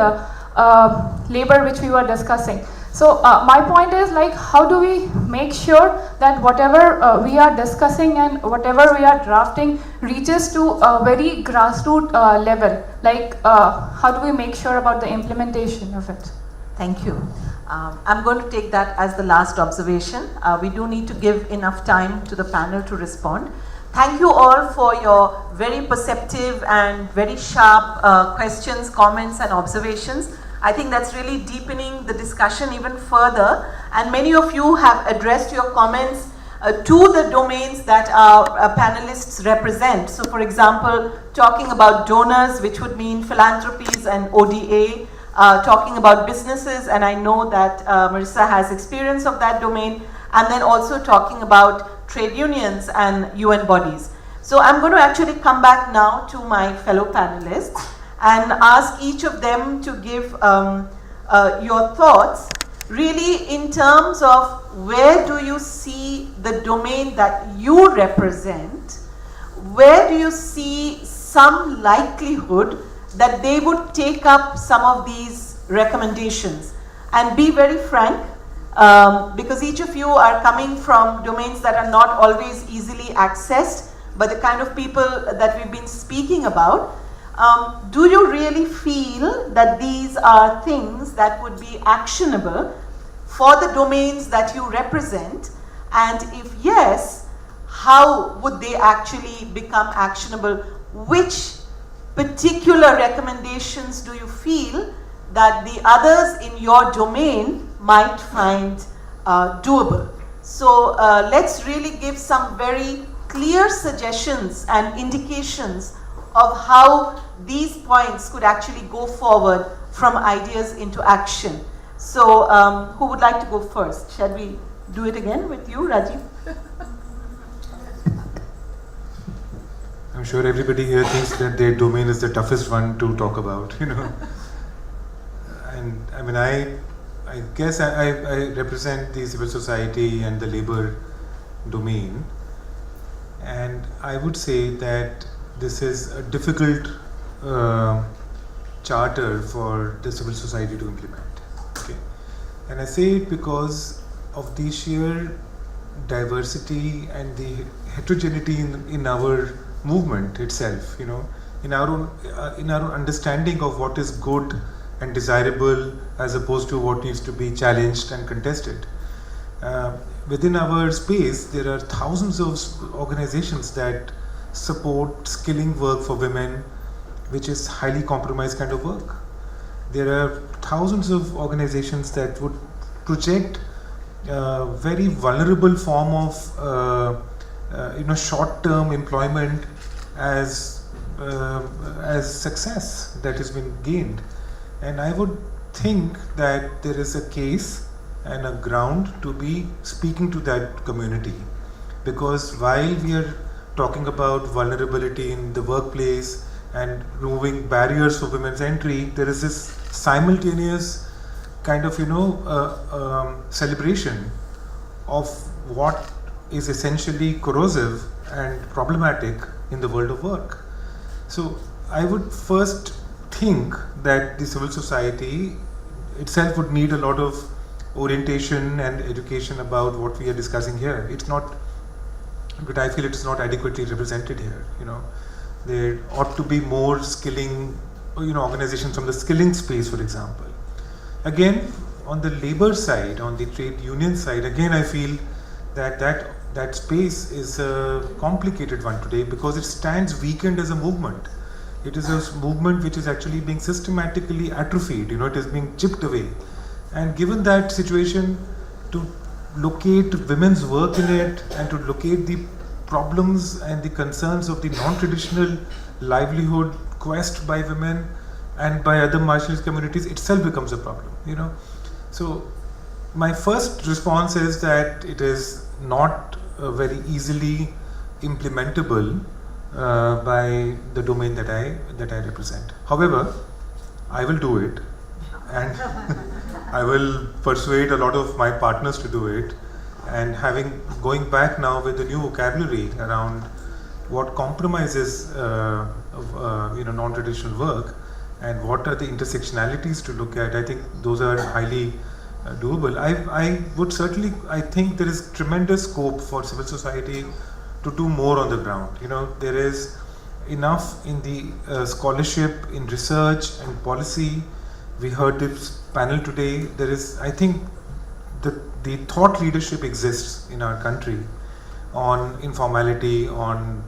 labor which we were discussing. So my point is like, how do we make sure that whatever we are discussing and whatever we are drafting reaches to a very grassroots level? Like how do we make sure about the implementation of it? Thank you. I'm going to take that as the last observation. We do need to give enough time to the panel to respond. Thank you all for your very perceptive and very sharp questions, comments and observations. I think that's really deepening the discussion even further, and many of you have addressed your comments to the domains that our panelists represent. So for example, talking about donors, which would mean philanthropies and ODA, talking about businesses, and I know that Marissa has experience of that domain, and then also talking about trade unions and UN bodies. So I'm going to actually come back now to my fellow panelists and ask each of them to give your thoughts really in terms of where do you see the domain that you represent, where do you see some likelihood that they would take up some of these recommendations. And be very frank, because each of you are coming from domains that are not always easily accessed by the kind of people that we've been speaking about. Do you really feel that these are things that would be actionable for the domains that you represent? And if yes, how would they actually become actionable? Which particular recommendations do you feel that the others in your domain might find doable? So let's really give some very clear suggestions and indications of how these points could actually go forward from ideas into action. So who would like to go first? Shall we do it again with you, Rajeev? I'm sure everybody here thinks that their domain is the toughest one to talk about, you know. And I mean, I guess I represent the civil society and the labor domain, and I would say that this is a difficult charter for the civil society to implement. Okay, and I say it because of the sheer diversity and the heterogeneity in our movement itself. You know, in our own understanding of what is good and desirable as opposed to what needs to be challenged and contested. Within our space, there are thousands of organizations that support skilling work for women, which is highly compromised kind of work. There are thousands of organizations that would project very vulnerable form of short-term employment as success that has been gained. And I would think that there is a case and a ground to be speaking to that community, because while we are talking about vulnerability in the workplace and removing barriers for women's entry, there is this simultaneous kind of celebration of what is essentially corrosive and problematic in the world of work. So I would first think that the civil society itself would need a lot of orientation and education about what we are discussing here. It's not, but I feel it's not adequately represented here. There ought to be more skilling, organizations from the skilling space, for example. Again, on the labor side, on the trade union side, again I feel that space is a complicated one today, because it stands weakened as a movement. It is a movement which is actually being systematically atrophied, it is being chipped away. And given that situation, to locate women's work in it and to locate the problems and the concerns of the non-traditional livelihood quest by women and by other marginalized communities itself becomes a problem, So my first response is that it is not very easily implementable by the domain that I represent. However, I will do it, and I will persuade a lot of my partners to do it, and going back now with a new vocabulary around what compromises non-traditional work and what are the intersectionalities to look at. I think those are highly doable. I think there is tremendous scope for civil society to do more on the ground. There is enough in the scholarship, in research and policy. We heard this panel today. There is, I think, the thought leadership exists in our country on informality, on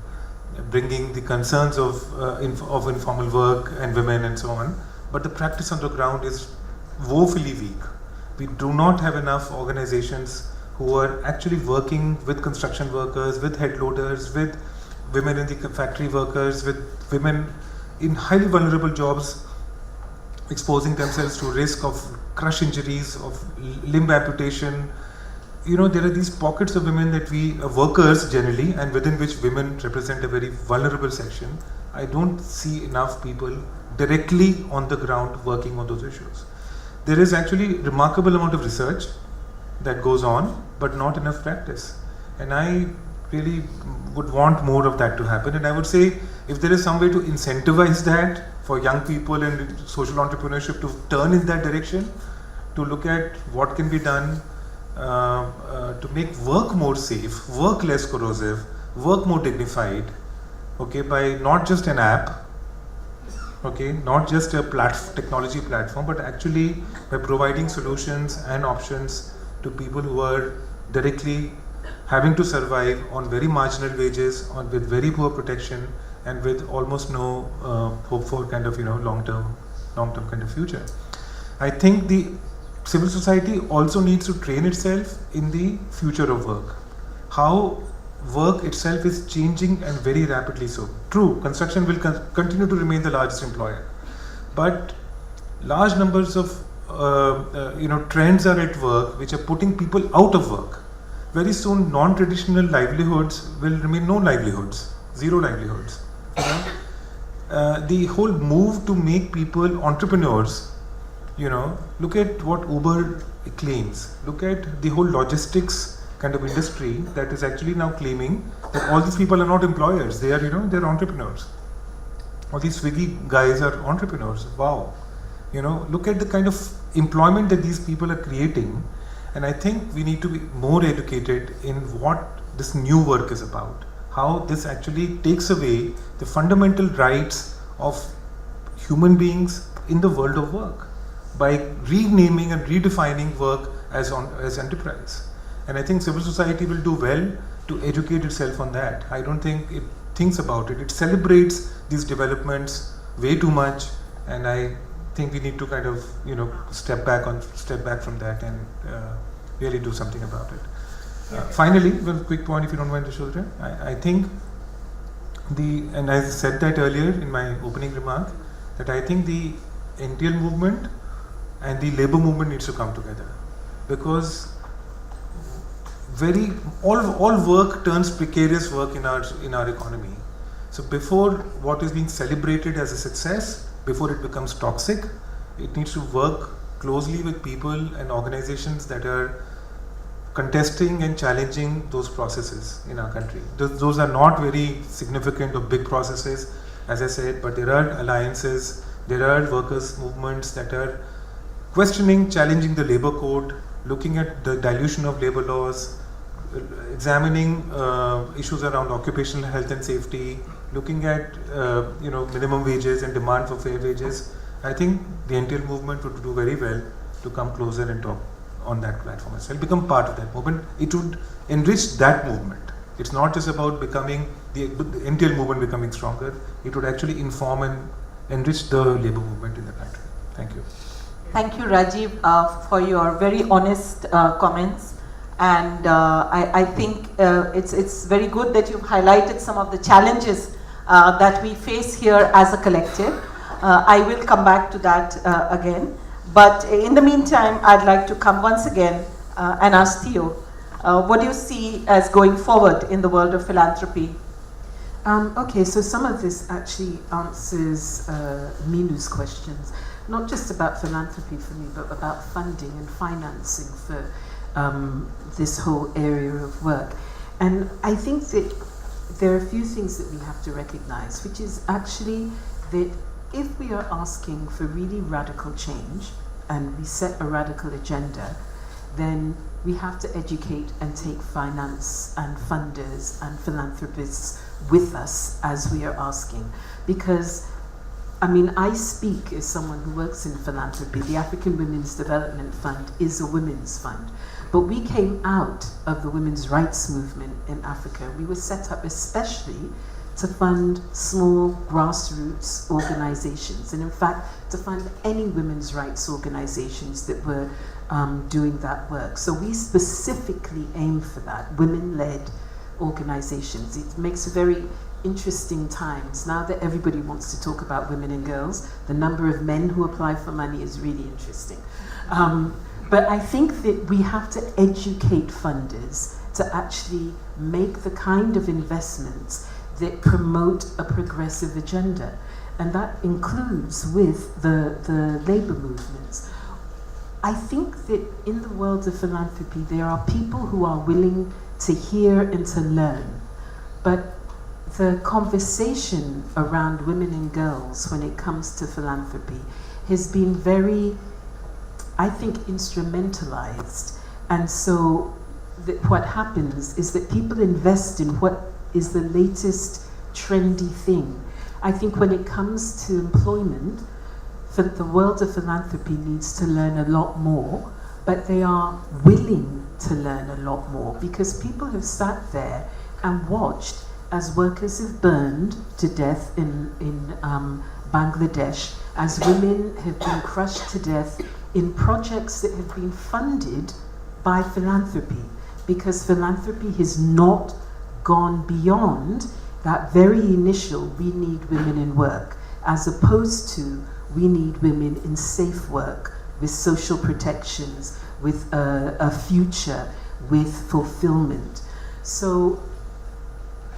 bringing the concerns of informal work and women and so on. But the practice on the ground is woefully weak. We do not have enough organizations who are actually working with construction workers, with head loaders, with women in the factory workers, with women in highly vulnerable jobs, exposing themselves to risk of crush injuries, of limb amputation. There are these pockets of women that workers generally, and within which women represent a very vulnerable section. I don't see enough people directly on the ground working on those issues. There is actually remarkable amount of research that goes on, but not enough practice. And I really would want more of that to happen. And I would say, if there is some way to incentivize that for young people and social entrepreneurship to turn in that direction, to look at what can be done to make work more safe, work less corrosive, work more dignified, by not just an app, not just a technology platform, but actually by providing solutions and options to people who are directly having to survive on very marginal wages, with very poor protection, and with almost no hope for kind of long-term kind of future. I think the civil society also needs to train itself in the future of work. How work itself is changing, and very rapidly so. True, construction will continue to remain the largest employer, but large numbers of trends are at work which are putting people out of work. Very soon, non-traditional livelihoods will remain no livelihoods, zero livelihoods. The whole move to make people entrepreneurs, look at what Uber claims. Look at the whole logistics kind of industry that is actually now claiming that all these people are not employers. They are, they're entrepreneurs. All these Swiggy guys are entrepreneurs. Wow. Look at the kind of employment that these people are creating. And I think we need to be more educated in what this new work is about. How this actually takes away the fundamental rights of human beings in the world of work. by renaming and redefining work as enterprise. And I think civil society will do well to educate itself on that. I don't think it thinks about it. It celebrates these developments way too much, and I think we need to kind of step back from that and really do something about it. Finally, one quick point, if you don't mind, Yashodhara. I think and I said that earlier in my opening remark, that I think the NTL movement and the labor movement needs to come together, because all work turns precarious work in our economy. So before what is being celebrated as a success, before it becomes toxic, it needs to work closely with people and organizations that are contesting and challenging those processes in our country. Those are not very significant or big processes, as I said, but there are alliances, there are workers' movements that are questioning, challenging the labor code, looking at the dilution of labor laws, examining issues around occupational health and safety, looking at minimum wages and demand for fair wages. I think the NTL movement would do very well to come closer and talk on that platform as well, become part of that movement. It would enrich that movement. It's not just about becoming the NTL movement becoming stronger. It would actually inform and enrich the labor movement in the country. Thank you. Thank you, Rajeev, for your very honest comments. And I think it's very good that you've highlighted some of the challenges that we face here as a collective. I will come back to that again. But in the meantime, I'd like to come once again and ask Theo, what do you see as going forward in the world of philanthropy? Okay, so some of this actually answers Minu's questions, not just about philanthropy for me, but about funding and financing for this whole area of work. And I think that there are a few things that we have to recognize, which is actually that if we are asking for really radical change and we set a radical agenda, then we have to educate and take finance and funders and philanthropists with us as we are asking. Because, I speak as someone who works in philanthropy. The African Women's Development Fund is a women's fund. But we came out of the women's rights movement in Africa. We were set up especially to fund small grassroots organizations, and in fact, to fund any women's rights organizations that were doing that work. So we specifically aim for that, women-led organizations. It makes very interesting times. Now that everybody wants to talk about women and girls, the number of men who apply for money is really interesting. But I think that we have to educate funders to actually make the kind of investments that promote a progressive agenda. And that includes with the labor movements. I think that in the world of philanthropy, there are people who are willing to hear and to learn. But the conversation around women and girls when it comes to philanthropy has been very, I think, instrumentalized. And so what happens is that people invest in what is the latest trendy thing. I think when it comes to employment, the world of philanthropy needs to learn a lot more, but they are willing to learn a lot more because people have sat there and watched as workers have burned to death in Bangladesh, as women have been crushed to death in projects that have been funded by philanthropy, because philanthropy has not gone beyond that very initial we need women in work, as opposed to we need women in safe work with social protections, with a future, with fulfillment. So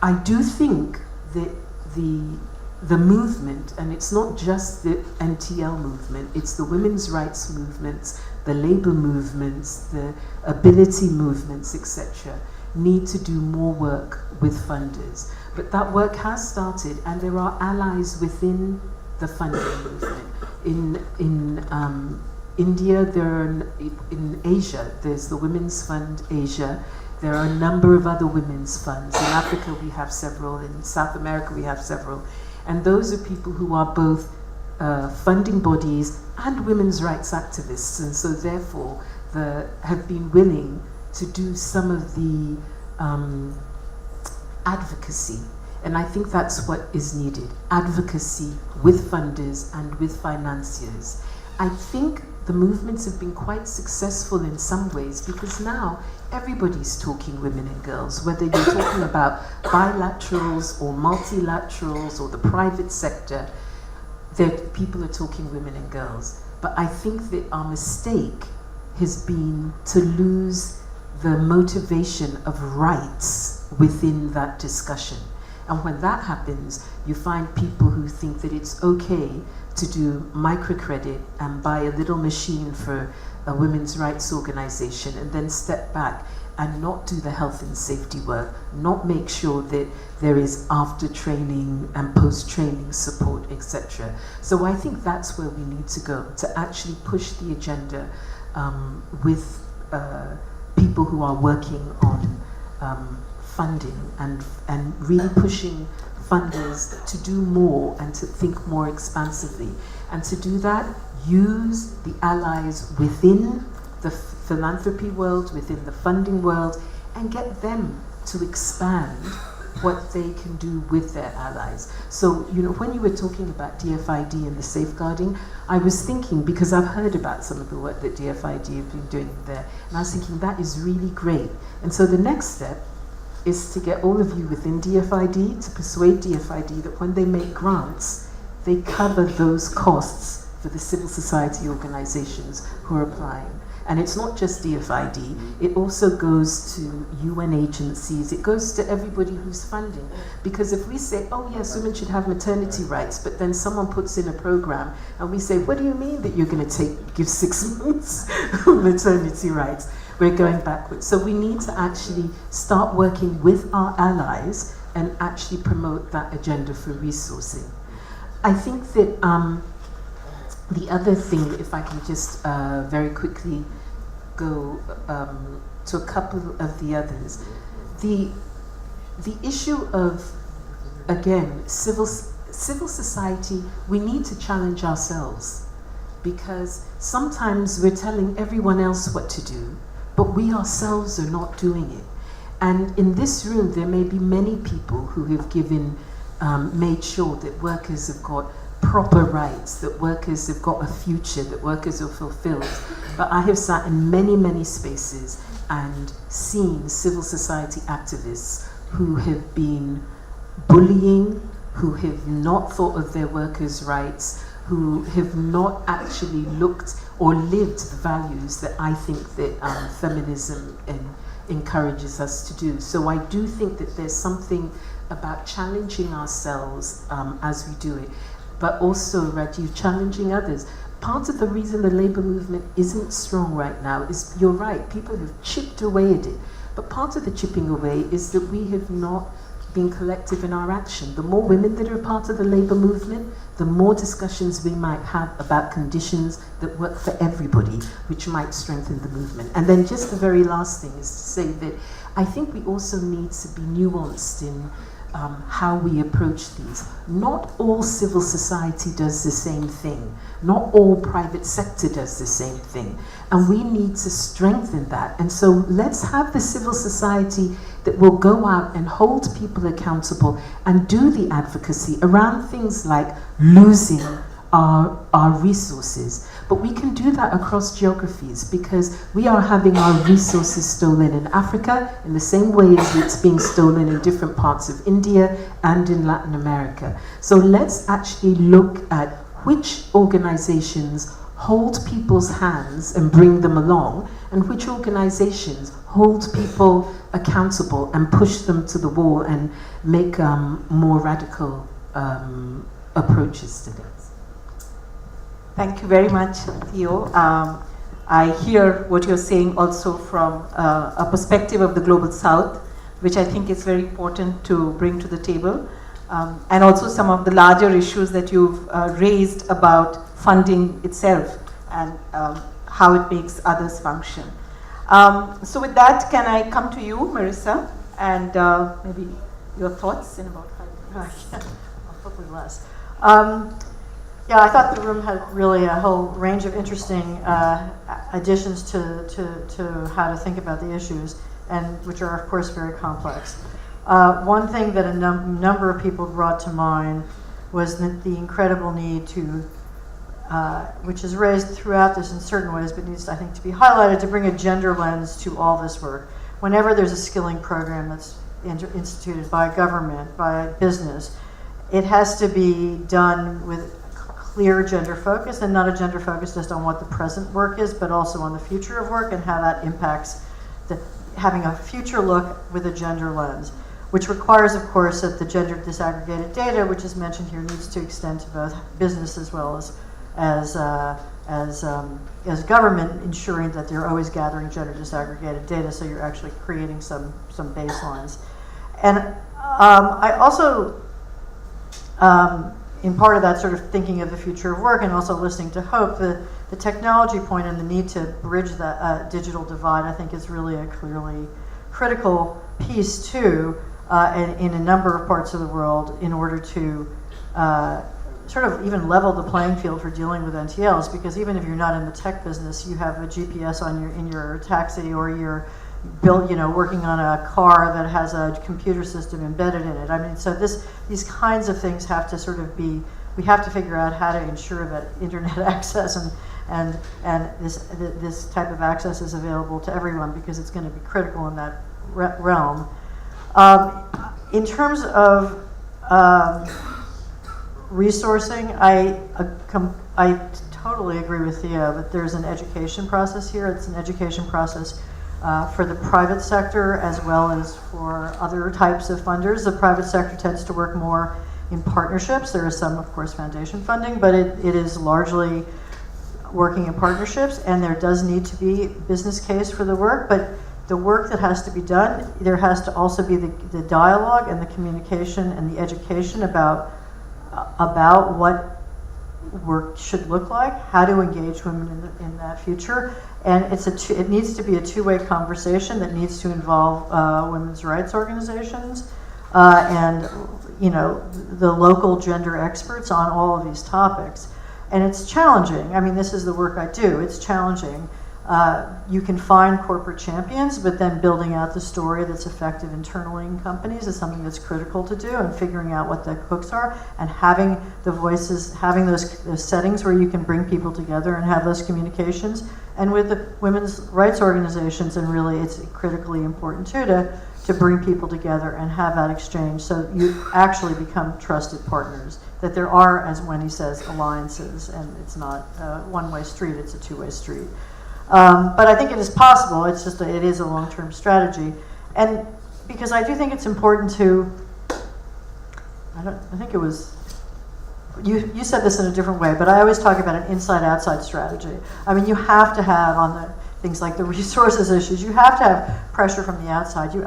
I do think that the movement, and it's not just the NTL movement, it's the women's rights movements, the labor movements, the ability movements, etc., need to do more work with funders. But that work has started, and there are allies within the funding movement. In India, in Asia, there's the Women's Fund Asia. There are a number of other women's funds. In Africa, we have several. In South America, we have several. And those are people who are both funding bodies and women's rights activists, and so therefore have been willing to do some of the advocacy. And I think that's what is needed, advocacy with funders and with financiers. I think the movements have been quite successful in some ways because now everybody's talking women and girls, whether you're talking about bilaterals or multilaterals or the private sector, people are talking women and girls. But I think that our mistake has been to lose the motivation of rights within that discussion. And when that happens, you find people who think that it's okay to do microcredit and buy a little machine for a women's rights organization and then step back and not do the health and safety work, not make sure that there is after training and post-training support, etc. So I think that's where we need to go, to actually push the agenda with people who are working on funding and really pushing funders to do more and to think more expansively. And to do that, use the allies within the philanthropy world, within the funding world, and get them to expand what they can do with their allies. So, you know, when you were talking about DFID and the safeguarding, I was thinking, because I've heard about some of the work that DFID have been doing there, and I was thinking that is really great. And so the next step is to get all of you within DFID to persuade DFID that when they make grants, they cover those costs for the civil society organizations who are applying. And it's not just DFID, it also goes to UN agencies, it goes to everybody who's funding. Because if we say, oh yes, women should have maternity rights, but then someone puts in a program and we say, what do you mean that you're going to give 6 months of maternity rights? We're going backwards. So we need to actually start working with our allies and actually promote that agenda for resourcing. I think that the other thing, if I can just very quickly go to a couple of the others, the issue of, again, civil society, we need to challenge ourselves, because sometimes we're telling everyone else what to do, but we ourselves are not doing it. And in this room, there may be many people who have made sure that workers have got proper rights, that workers have got a future, that workers are fulfilled. But I have sat in many, many spaces and seen civil society activists who have been bullying, who have not thought of their workers' rights, who have not actually looked or lived the values that I think that feminism encourages us to do. So I do think that there's something about challenging ourselves as we do it, but also, Rajeev, challenging others. Part of the reason the labor movement isn't strong right now is, you're right, people have chipped away at it, but part of the chipping away is that we have not been collective in our action. The more women that are part of the labor movement, the more discussions we might have about conditions that work for everybody, which might strengthen the movement. And then just the very last thing is to say that I think we also need to be nuanced in how we approach these. Not all civil society does the same thing. Not all private sector does the same thing. And we need to strengthen that. And so let's have the civil society that will go out and hold people accountable and do the advocacy around things like losing our resources. But we can do that across geographies, because we are having our resources stolen in Africa in the same way as it's being stolen in different parts of India and in Latin America. So let's actually look at which organizations hold people's hands and bring them along, and which organizations hold people accountable and push them to the wall and make more radical approaches to this. Thank you very much, Theo. I hear what you're saying also from a perspective of the Global South, which I think is very important to bring to the table, and also some of the larger issues that you've raised about funding itself and how it makes others function. So with that, can I come to you, Marissa, and maybe your thoughts in about 5 minutes? Probably less. Yeah, I thought the room had really a whole range of interesting additions to how to think about the issues, and which are, of course, very complex. One thing that a number of people brought to mind was the incredible need to, which is raised throughout this in certain ways, but needs, I think, to be highlighted, to bring a gender lens to all this work. Whenever there's a skilling program that's instituted by government, by business, it has to be done with clear gender focus, and not a gender focus just on what the present work is, but also on the future of work and how that impacts having a future look with a gender lens, which requires, of course, that the gender disaggregated data, which is mentioned here, needs to extend to both business as well as government, ensuring that they're always gathering gender disaggregated data, so you're actually creating some baselines. And I also, in part of that sort of thinking of the future of work and also listening to Hope, the technology point and the need to bridge that digital divide, I think, is really a clearly critical piece too, in a number of parts of the world, in order to sort of even level the playing field for dealing with NTLs, because even if you're not in the tech business, you have a GPS in your taxi, or you're working on a car that has a computer system embedded in it. I mean, so these kinds of things have to sort of be, we have to figure out how to ensure that internet access and this type of access is available to everyone, because it's going to be critical in that realm. In terms of resourcing, I totally agree with Theo that there's an education process here. It's an education process for the private sector as well as for other types of funders. The private sector tends to work more in partnerships. There is some, of course, foundation funding, but it is largely working in partnerships, and there does need to be business case for the work, but the work that has to be done, there has to also be the dialogue and the communication and the education about what work should look like, how to engage women in that future, and it needs to be a two-way conversation that needs to involve women's rights organizations and the local gender experts on all of these topics. And it's challenging. I mean, this is the work I do. It's challenging. You can find corporate champions, but then building out the story that's effective internally in companies is something that's critical to do, and figuring out what the hooks are, and having the voices, having those settings where you can bring people together and have those communications. And with the women's rights organizations, and really it's critically important too to bring people together and have that exchange, so you actually become trusted partners. That there are, as Wendy says, alliances, and it's not a one-way street, it's a two-way street. But I think it is possible. It's just it is a long-term strategy, and because I do think it's important to. I think it was you said this in a different way, but I always talk about an inside-outside strategy. I mean, you have to have on the things like the resources issues. You have to have pressure from the outside. You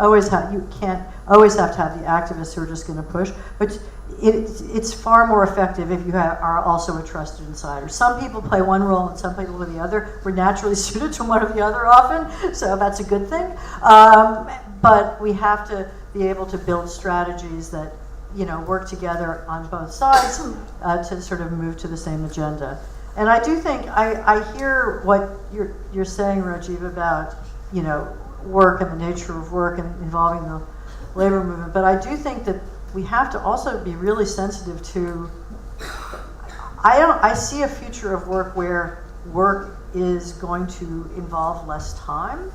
can't always have to have the activists who are just going to push, but. It's far more effective if you are also a trusted insider. Some people play one role and some people play the other. We're naturally suited to one or the other often, so that's a good thing. But we have to be able to build strategies that work together on both sides to sort of move to the same agenda. And I do think I hear what you're saying, Rajeev, about work and the nature of work and involving the labor movement. But I do think that we have to also be really sensitive to. I see a future of work where work is going to involve less time.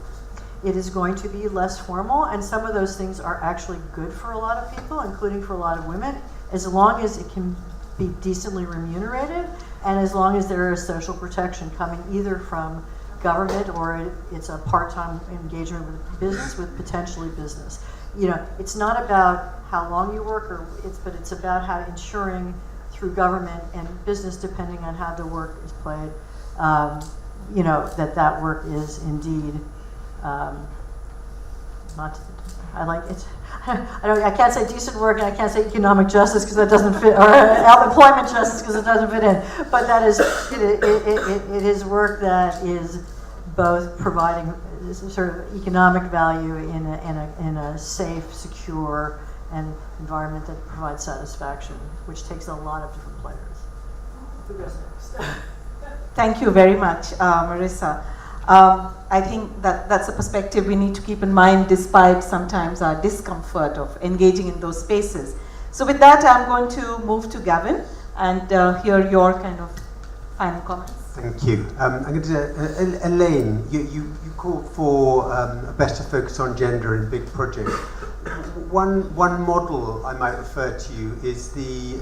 It is going to be less formal, and some of those things are actually good for a lot of people, including for a lot of women, as long as it can be decently remunerated, and as long as there is social protection coming either from government or it's a part-time engagement with business, with potentially business. It's not about how long you work, but it's about how ensuring through government and business, depending on how the work is played, that work is indeed not. I like it. I can't say decent work, and I can't say economic justice because that doesn't fit, or employment justice because it doesn't fit in. But that is it is work that is both providing sort of economic value in a safe, secure, and environment that provides satisfaction, which takes a lot of different players. Thank you very much, Marissa. I think that's a perspective we need to keep in mind despite sometimes our discomfort of engaging in those spaces. So with that, I'm going to move to Gavin and hear your kind of final comments. Thank you. I'm going to, Elaine, you called for a better focus on gender in big projects. One model I might refer to you is the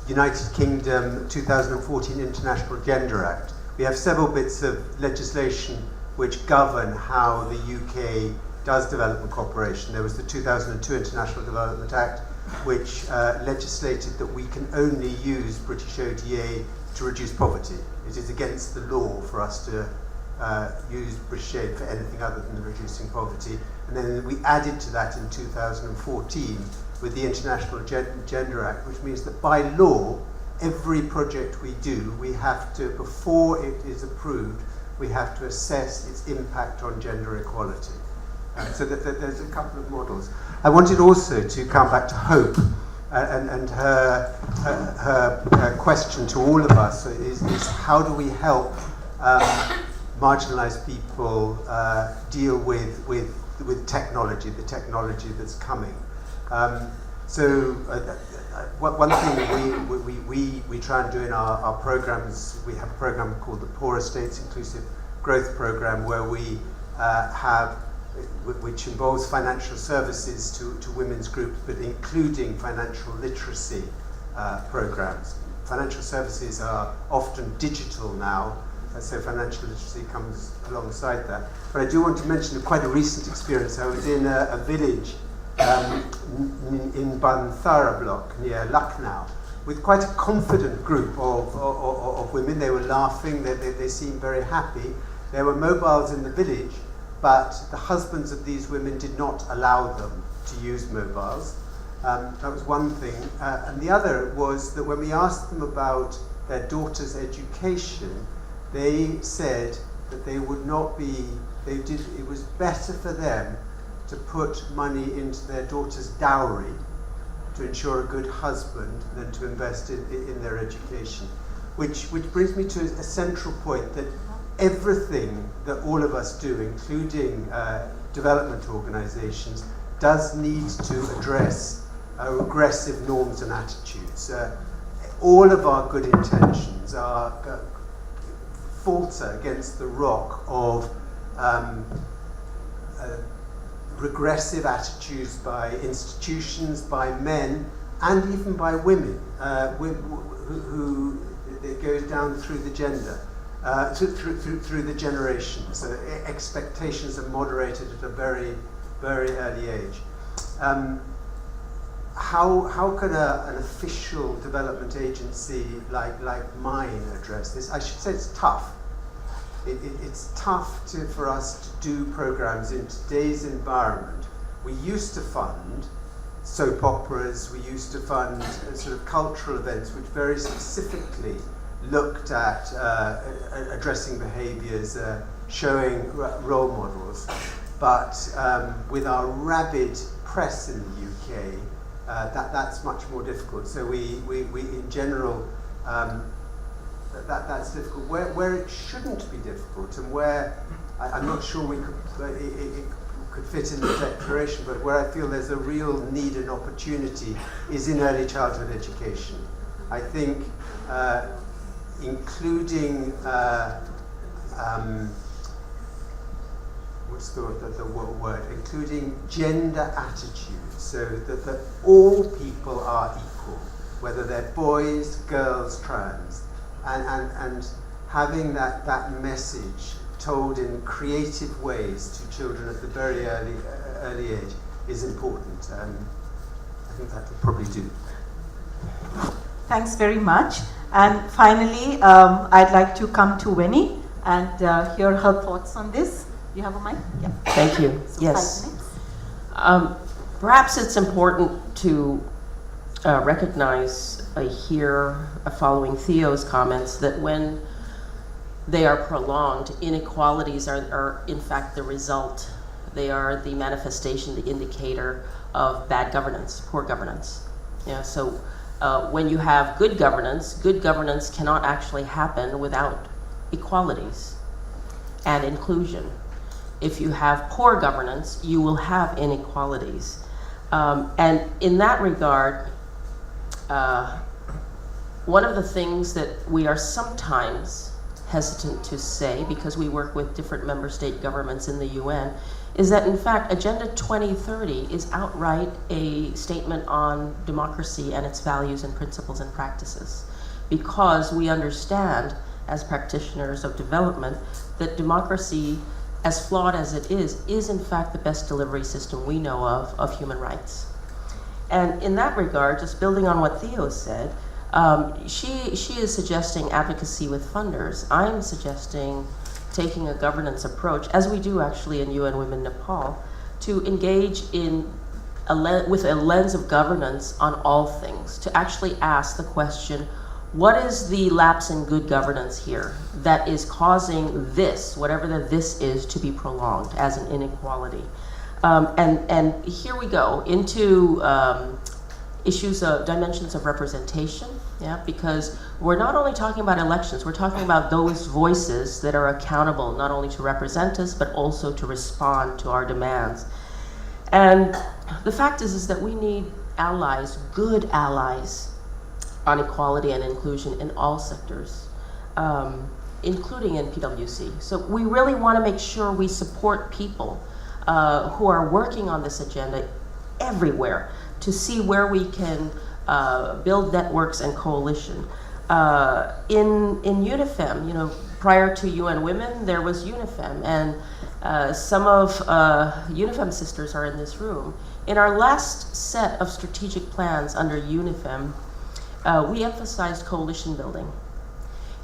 United Kingdom 2014 International Gender Act. We have several bits of legislation which govern how the UK does development cooperation. There was the 2002 International Development Act, which legislated that we can only use British ODA to reduce poverty. It is against the law for us to use British aid for anything other than reducing poverty. And then we added to that in 2014 with the International Gender Act, which means that by law, every project we do, we have to, before it is approved, we have to assess its impact on gender equality. So that there's a couple of models. I wanted also to come back to Hope and her question to all of us is how do we help marginalized people deal with technology, the technology that's coming. One thing we try and do in our programs, we have a program called the Poorer States Inclusive Growth Program, where we which involves financial services to women's groups, but including financial literacy programs. Financial services are often digital now, so financial literacy comes alongside that. But I do want to mention quite a recent experience. I was in a village in Banthara block near Lucknow with quite a confident group of women. They were laughing, they seemed very happy. There were mobiles in the village, but the husbands of these women did not allow them to use mobiles. That was one thing. And the other was that when we asked them about their daughter's education, they said that they would not be, it was better for them to put money into their daughter's dowry to ensure a good husband than to invest in their education. Which brings me to a central point, that everything that all of us do, including development organizations, does need to address regressive norms and attitudes. All of our good intentions are falter against the rock of regressive attitudes by institutions, by men, and even by women, who it goes down through the gender, through the generations. So expectations are moderated at a very, very early age. How can an official development agency like mine address this? I should say it's tough. It's tough for us to do programs in today's environment. We used to fund soap operas, we used to fund sort of cultural events which very specifically looked at addressing behaviours, showing role models. But with our rabid press in the UK, that's much more difficult. So we in general, that's difficult. Where it shouldn't be difficult, and where I'm not sure it could fit in the declaration, but where I feel there's a real need and opportunity is in early childhood education. I think including what's the word? Including gender attitudes, so that all people are equal, whether they're boys, girls, trans. And having that message told in creative ways to children at the very early age is important. I think that will probably do. Thanks very much. And finally, I'd like to come to Winnie and hear her thoughts on this. You have a mic? Yeah. Thank you. So yes. Perhaps it's important to recognize here, following Theo's comments, that when they are prolonged, inequalities are in fact the result. They are the manifestation, the indicator of bad governance, poor governance. Yeah, so when you have good governance cannot actually happen without equalities and inclusion. If you have poor governance, you will have inequalities. And in that regard, one of the things that we are sometimes hesitant to say, because we work with different member state governments in the UN, is that in fact Agenda 2030 is outright a statement on democracy and its values and principles and practices. Because we understand, as practitioners of development, that democracy, as flawed as it is in fact the best delivery system we know of human rights. And in that regard, just building on what Theo said, she is suggesting advocacy with funders. I'm suggesting taking a governance approach, as we do actually in UN Women Nepal, to engage in with a lens of governance on all things, to actually ask the question, what is the lapse in good governance here that is causing this, whatever the this is, to be prolonged as an inequality? And here we go into issues of dimensions of representation, yeah, because we're not only talking about elections, we're talking about those voices that are accountable not only to represent us, but also to respond to our demands. And the fact is that we need allies, good allies, on equality and inclusion in all sectors, including in PwC. So we really want to make sure we support people who are working on this agenda everywhere to see where we can build networks and coalition. In UNIFEM, you know, prior to UN Women, there was UNIFEM, and some of UNIFEM sisters are in this room. In our last set of strategic plans under UNIFEM, we emphasized coalition building.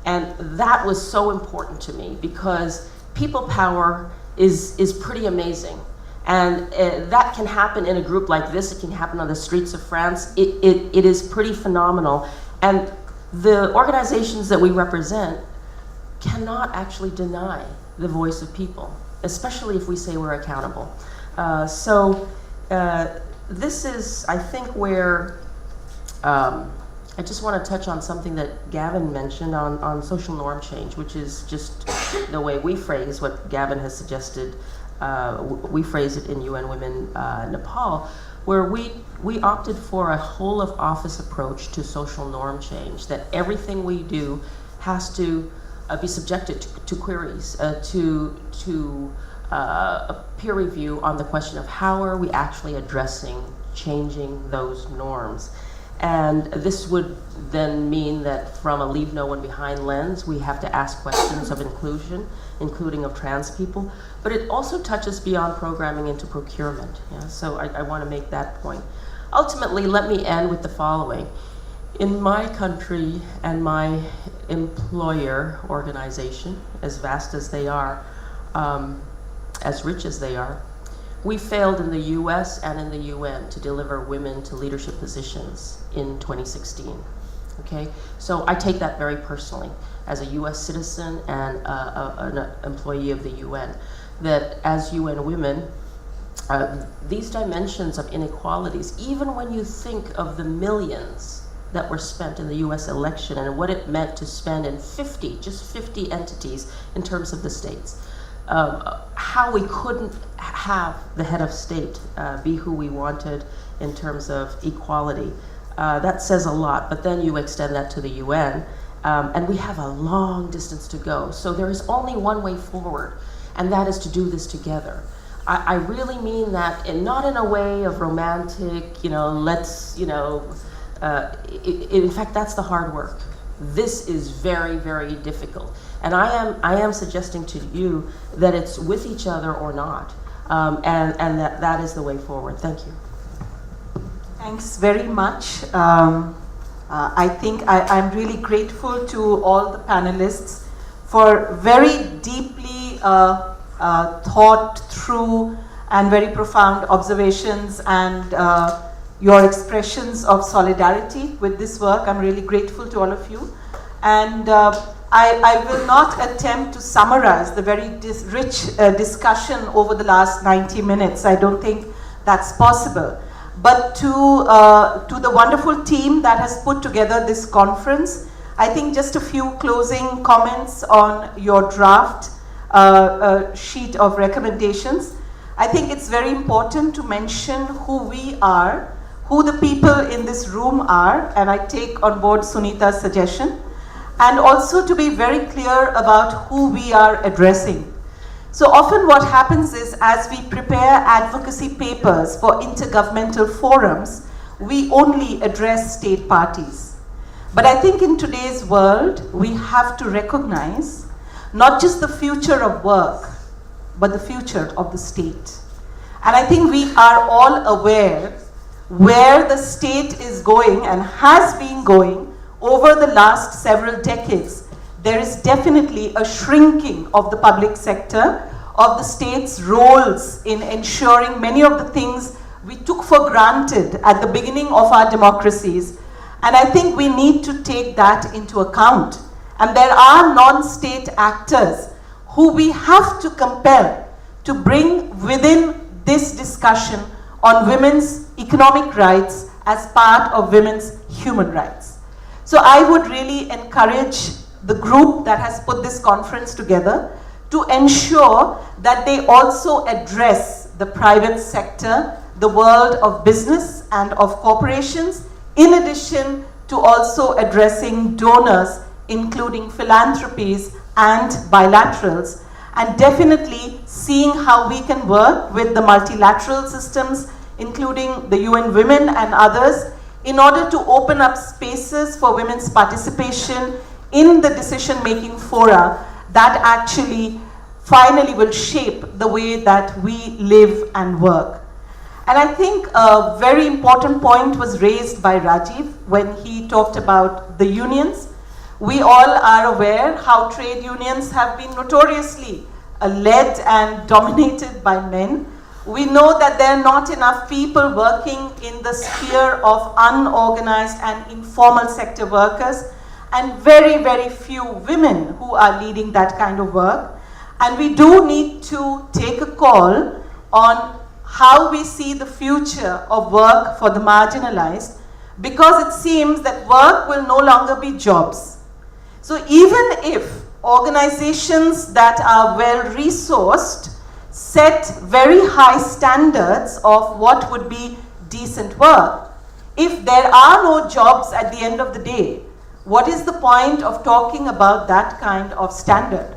And that was so important to me because people power is pretty amazing. And that can happen in a group like this. It can happen on the streets of France. It is pretty phenomenal. And the organizations that we represent cannot actually deny the voice of people, especially if we say we're accountable. This is, I think, where I just want to touch on something that Gavin mentioned on social norm change, which is just the way we phrase what Gavin has suggested. We phrase it in UN Women Nepal, where we opted for a whole of office approach to social norm change, that everything we do has to be subjected to queries, to a peer review on the question of how are we actually addressing changing those norms. And this would then mean that from a leave no one behind lens, we have to ask questions of inclusion, including of trans people, but it also touches beyond programming into procurement. Yeah? So I want to make that point. Ultimately, let me end with the following. In my country and my employer organization, as vast as they are, as rich as they are, we failed in the US and in the UN to deliver women to leadership positions in 2016, okay? So I take that very personally as a US citizen and an employee of the UN, that as UN Women, these dimensions of inequalities, even when you think of the millions that were spent in the US election and what it meant to spend in just 50 entities in terms of the states, how we couldn't have the head of state be who we wanted in terms of equality. That says a lot, but then you extend that to the UN, and we have a long distance to go. So there is only one way forward, and that is to do this together. I really mean that, and not in a way of romantic, let's, in fact, that's the hard work. This is very, very difficult. And I am suggesting to you that it's with each other or not, and that is the way forward. Thank you. Thanks very much. I think I'm really grateful to all the panelists for very deeply thought through and very profound observations and your expressions of solidarity with this work. I'm really grateful to all of you. And I will not attempt to summarize the very rich discussion over the last 90 minutes. I don't think that's possible. but to the wonderful team that has put together this conference. I think just a few closing comments on your draft sheet of recommendations. I think it's very important to mention who we are, who the people in this room are, and I take on board Sunita's suggestion, and also to be very clear about who we are addressing. So often what happens is, as we prepare advocacy papers for intergovernmental forums, we only address state parties. But I think in today's world, we have to recognize not just the future of work, but the future of the state. And I think we are all aware where the state is going and has been going over the last several decades. There is definitely a shrinking of the public sector, of the state's roles in ensuring many of the things we took for granted at the beginning of our democracies. And I think we need to take that into account. And there are non-state actors who we have to compel to bring within this discussion on women's economic rights as part of women's human rights. So I would really encourage the group that has put this conference together to ensure that they also address the private sector, the world of business and of corporations, in addition to also addressing donors, including philanthropies and bilaterals, and definitely seeing how we can work with the multilateral systems, including the UN Women and others, in order to open up spaces for women's participation in the decision-making fora that actually finally will shape the way that we live and work. And I think a very important point was raised by Rajeev when he talked about the unions. We all are aware how trade unions have been notoriously led and dominated by men. We know that there are not enough people working in the sphere of unorganized and informal sector workers, and very, very few women who are leading that kind of work. And we do need to take a call on how we see the future of work for the marginalized, because it seems that work will no longer be jobs. So even if organizations that are well resourced set very high standards of what would be decent work, if there are no jobs at the end of the day, what is the point of talking about that kind of standard?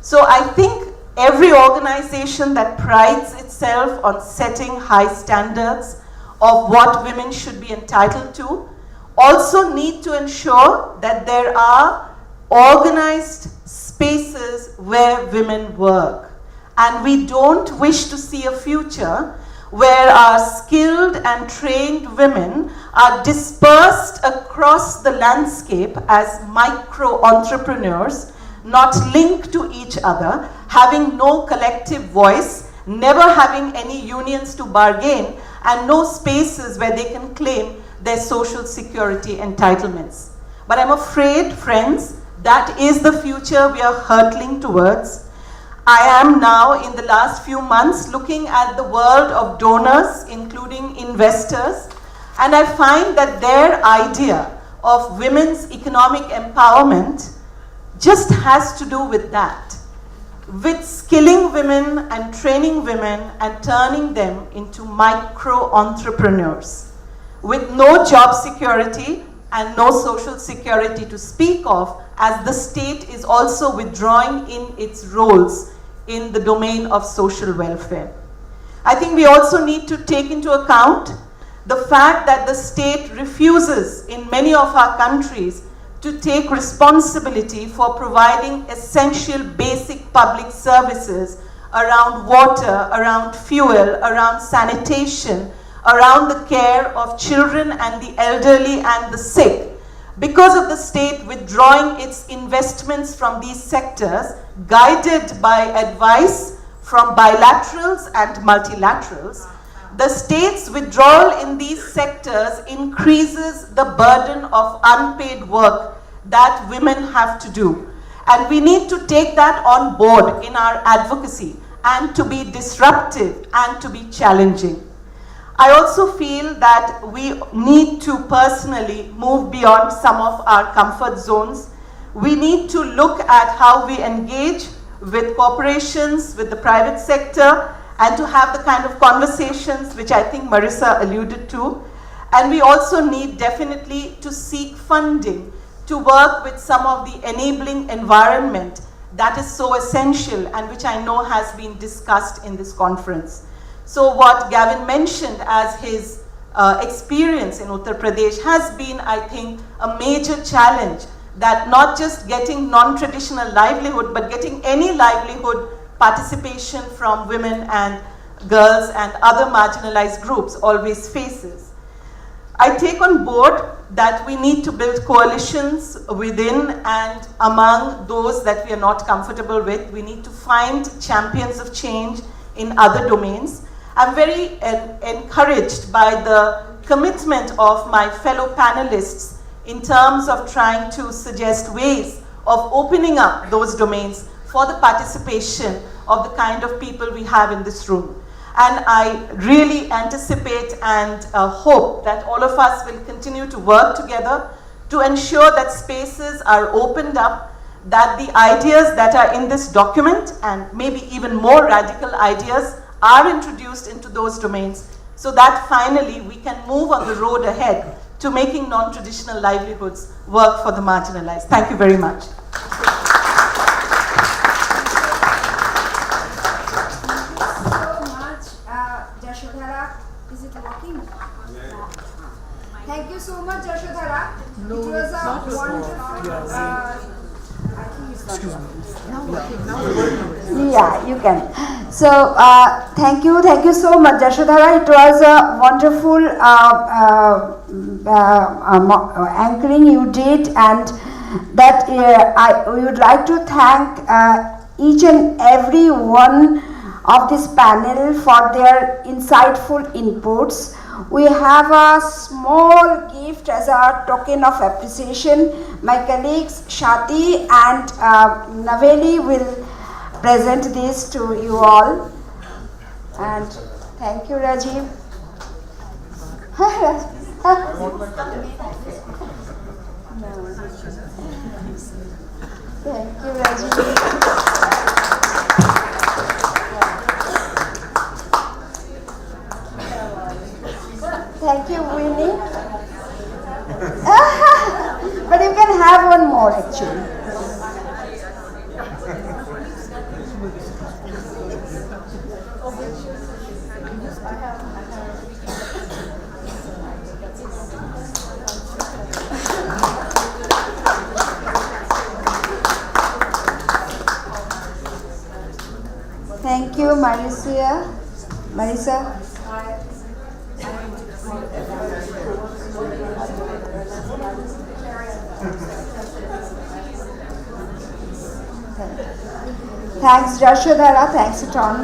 So I think every organization that prides itself on setting high standards of what women should be entitled to also need to ensure that there are organized spaces where women work. And we don't wish to see a future where our skilled and trained women are dispersed across the landscape as micro-entrepreneurs, not linked to each other, having no collective voice, never having any unions to bargain, and no spaces where they can claim their social security entitlements. But I'm afraid, friends, that is the future we are hurtling towards. I am now, in the last few months, looking at the world of donors, including investors, and I find that their idea of women's economic empowerment just has to do with that, with skilling women and training women and turning them into micro-entrepreneurs with no job security and no social security to speak of, as the state is also withdrawing in its roles in the domain of social welfare. I think we also need to take into account the fact that the state refuses in many of our countries to take responsibility for providing essential basic public services around water, around fuel, around sanitation, around the care of children and the elderly and the sick, because of the state withdrawing its investments from these sectors, guided by advice from bilaterals and multilaterals. The state's withdrawal in these sectors increases the burden of unpaid work that women have to do. And we need to take that on board in our advocacy and to be disruptive and to be challenging. I also feel that we need to personally move beyond some of our comfort zones. We need to look at how we engage with corporations, with the private sector, and to have the kind of conversations which I think Marissa alluded to. And we also need definitely to seek funding to work with some of the enabling environment that is so essential and which I know has been discussed in this conference. So what Gavin mentioned as his experience in Uttar Pradesh has been, I think, a major challenge, that not just getting non-traditional livelihood, but getting any livelihood participation from women and girls and other marginalized groups always faces. I take on board that we need to build coalitions within and among those that we are not comfortable with. We need to find champions of change in other domains. I'm very encouraged by the commitment of my fellow panelists in terms of trying to suggest ways of opening up those domains for the participation of the kind of people we have in this room. And I really anticipate and hope that all of us will continue to work together to ensure that spaces are opened up, that the ideas that are in this document, and maybe even more radical ideas, are introduced into those domains, so that finally we can move on the road ahead to making non-traditional livelihoods work for the marginalized. Thank you very much. Is it working? Thank you so much, Jashodhara. It was a wonderful. Excuse me. Yeah, you can. So, thank you so much, Jashodhara. It was a wonderful anchoring you did, and that we would like to thank each and every one of this panel for their insightful inputs. We have a small gift as a token of appreciation. My colleagues Shati and Naveli will present this to you all. And thank you, Rajeev. Thank you, Rajeev. Thank you, Winnie. But you can have one more actually. Thank you, Marissa. Thanks, Jashodhara. Thanks, Ton.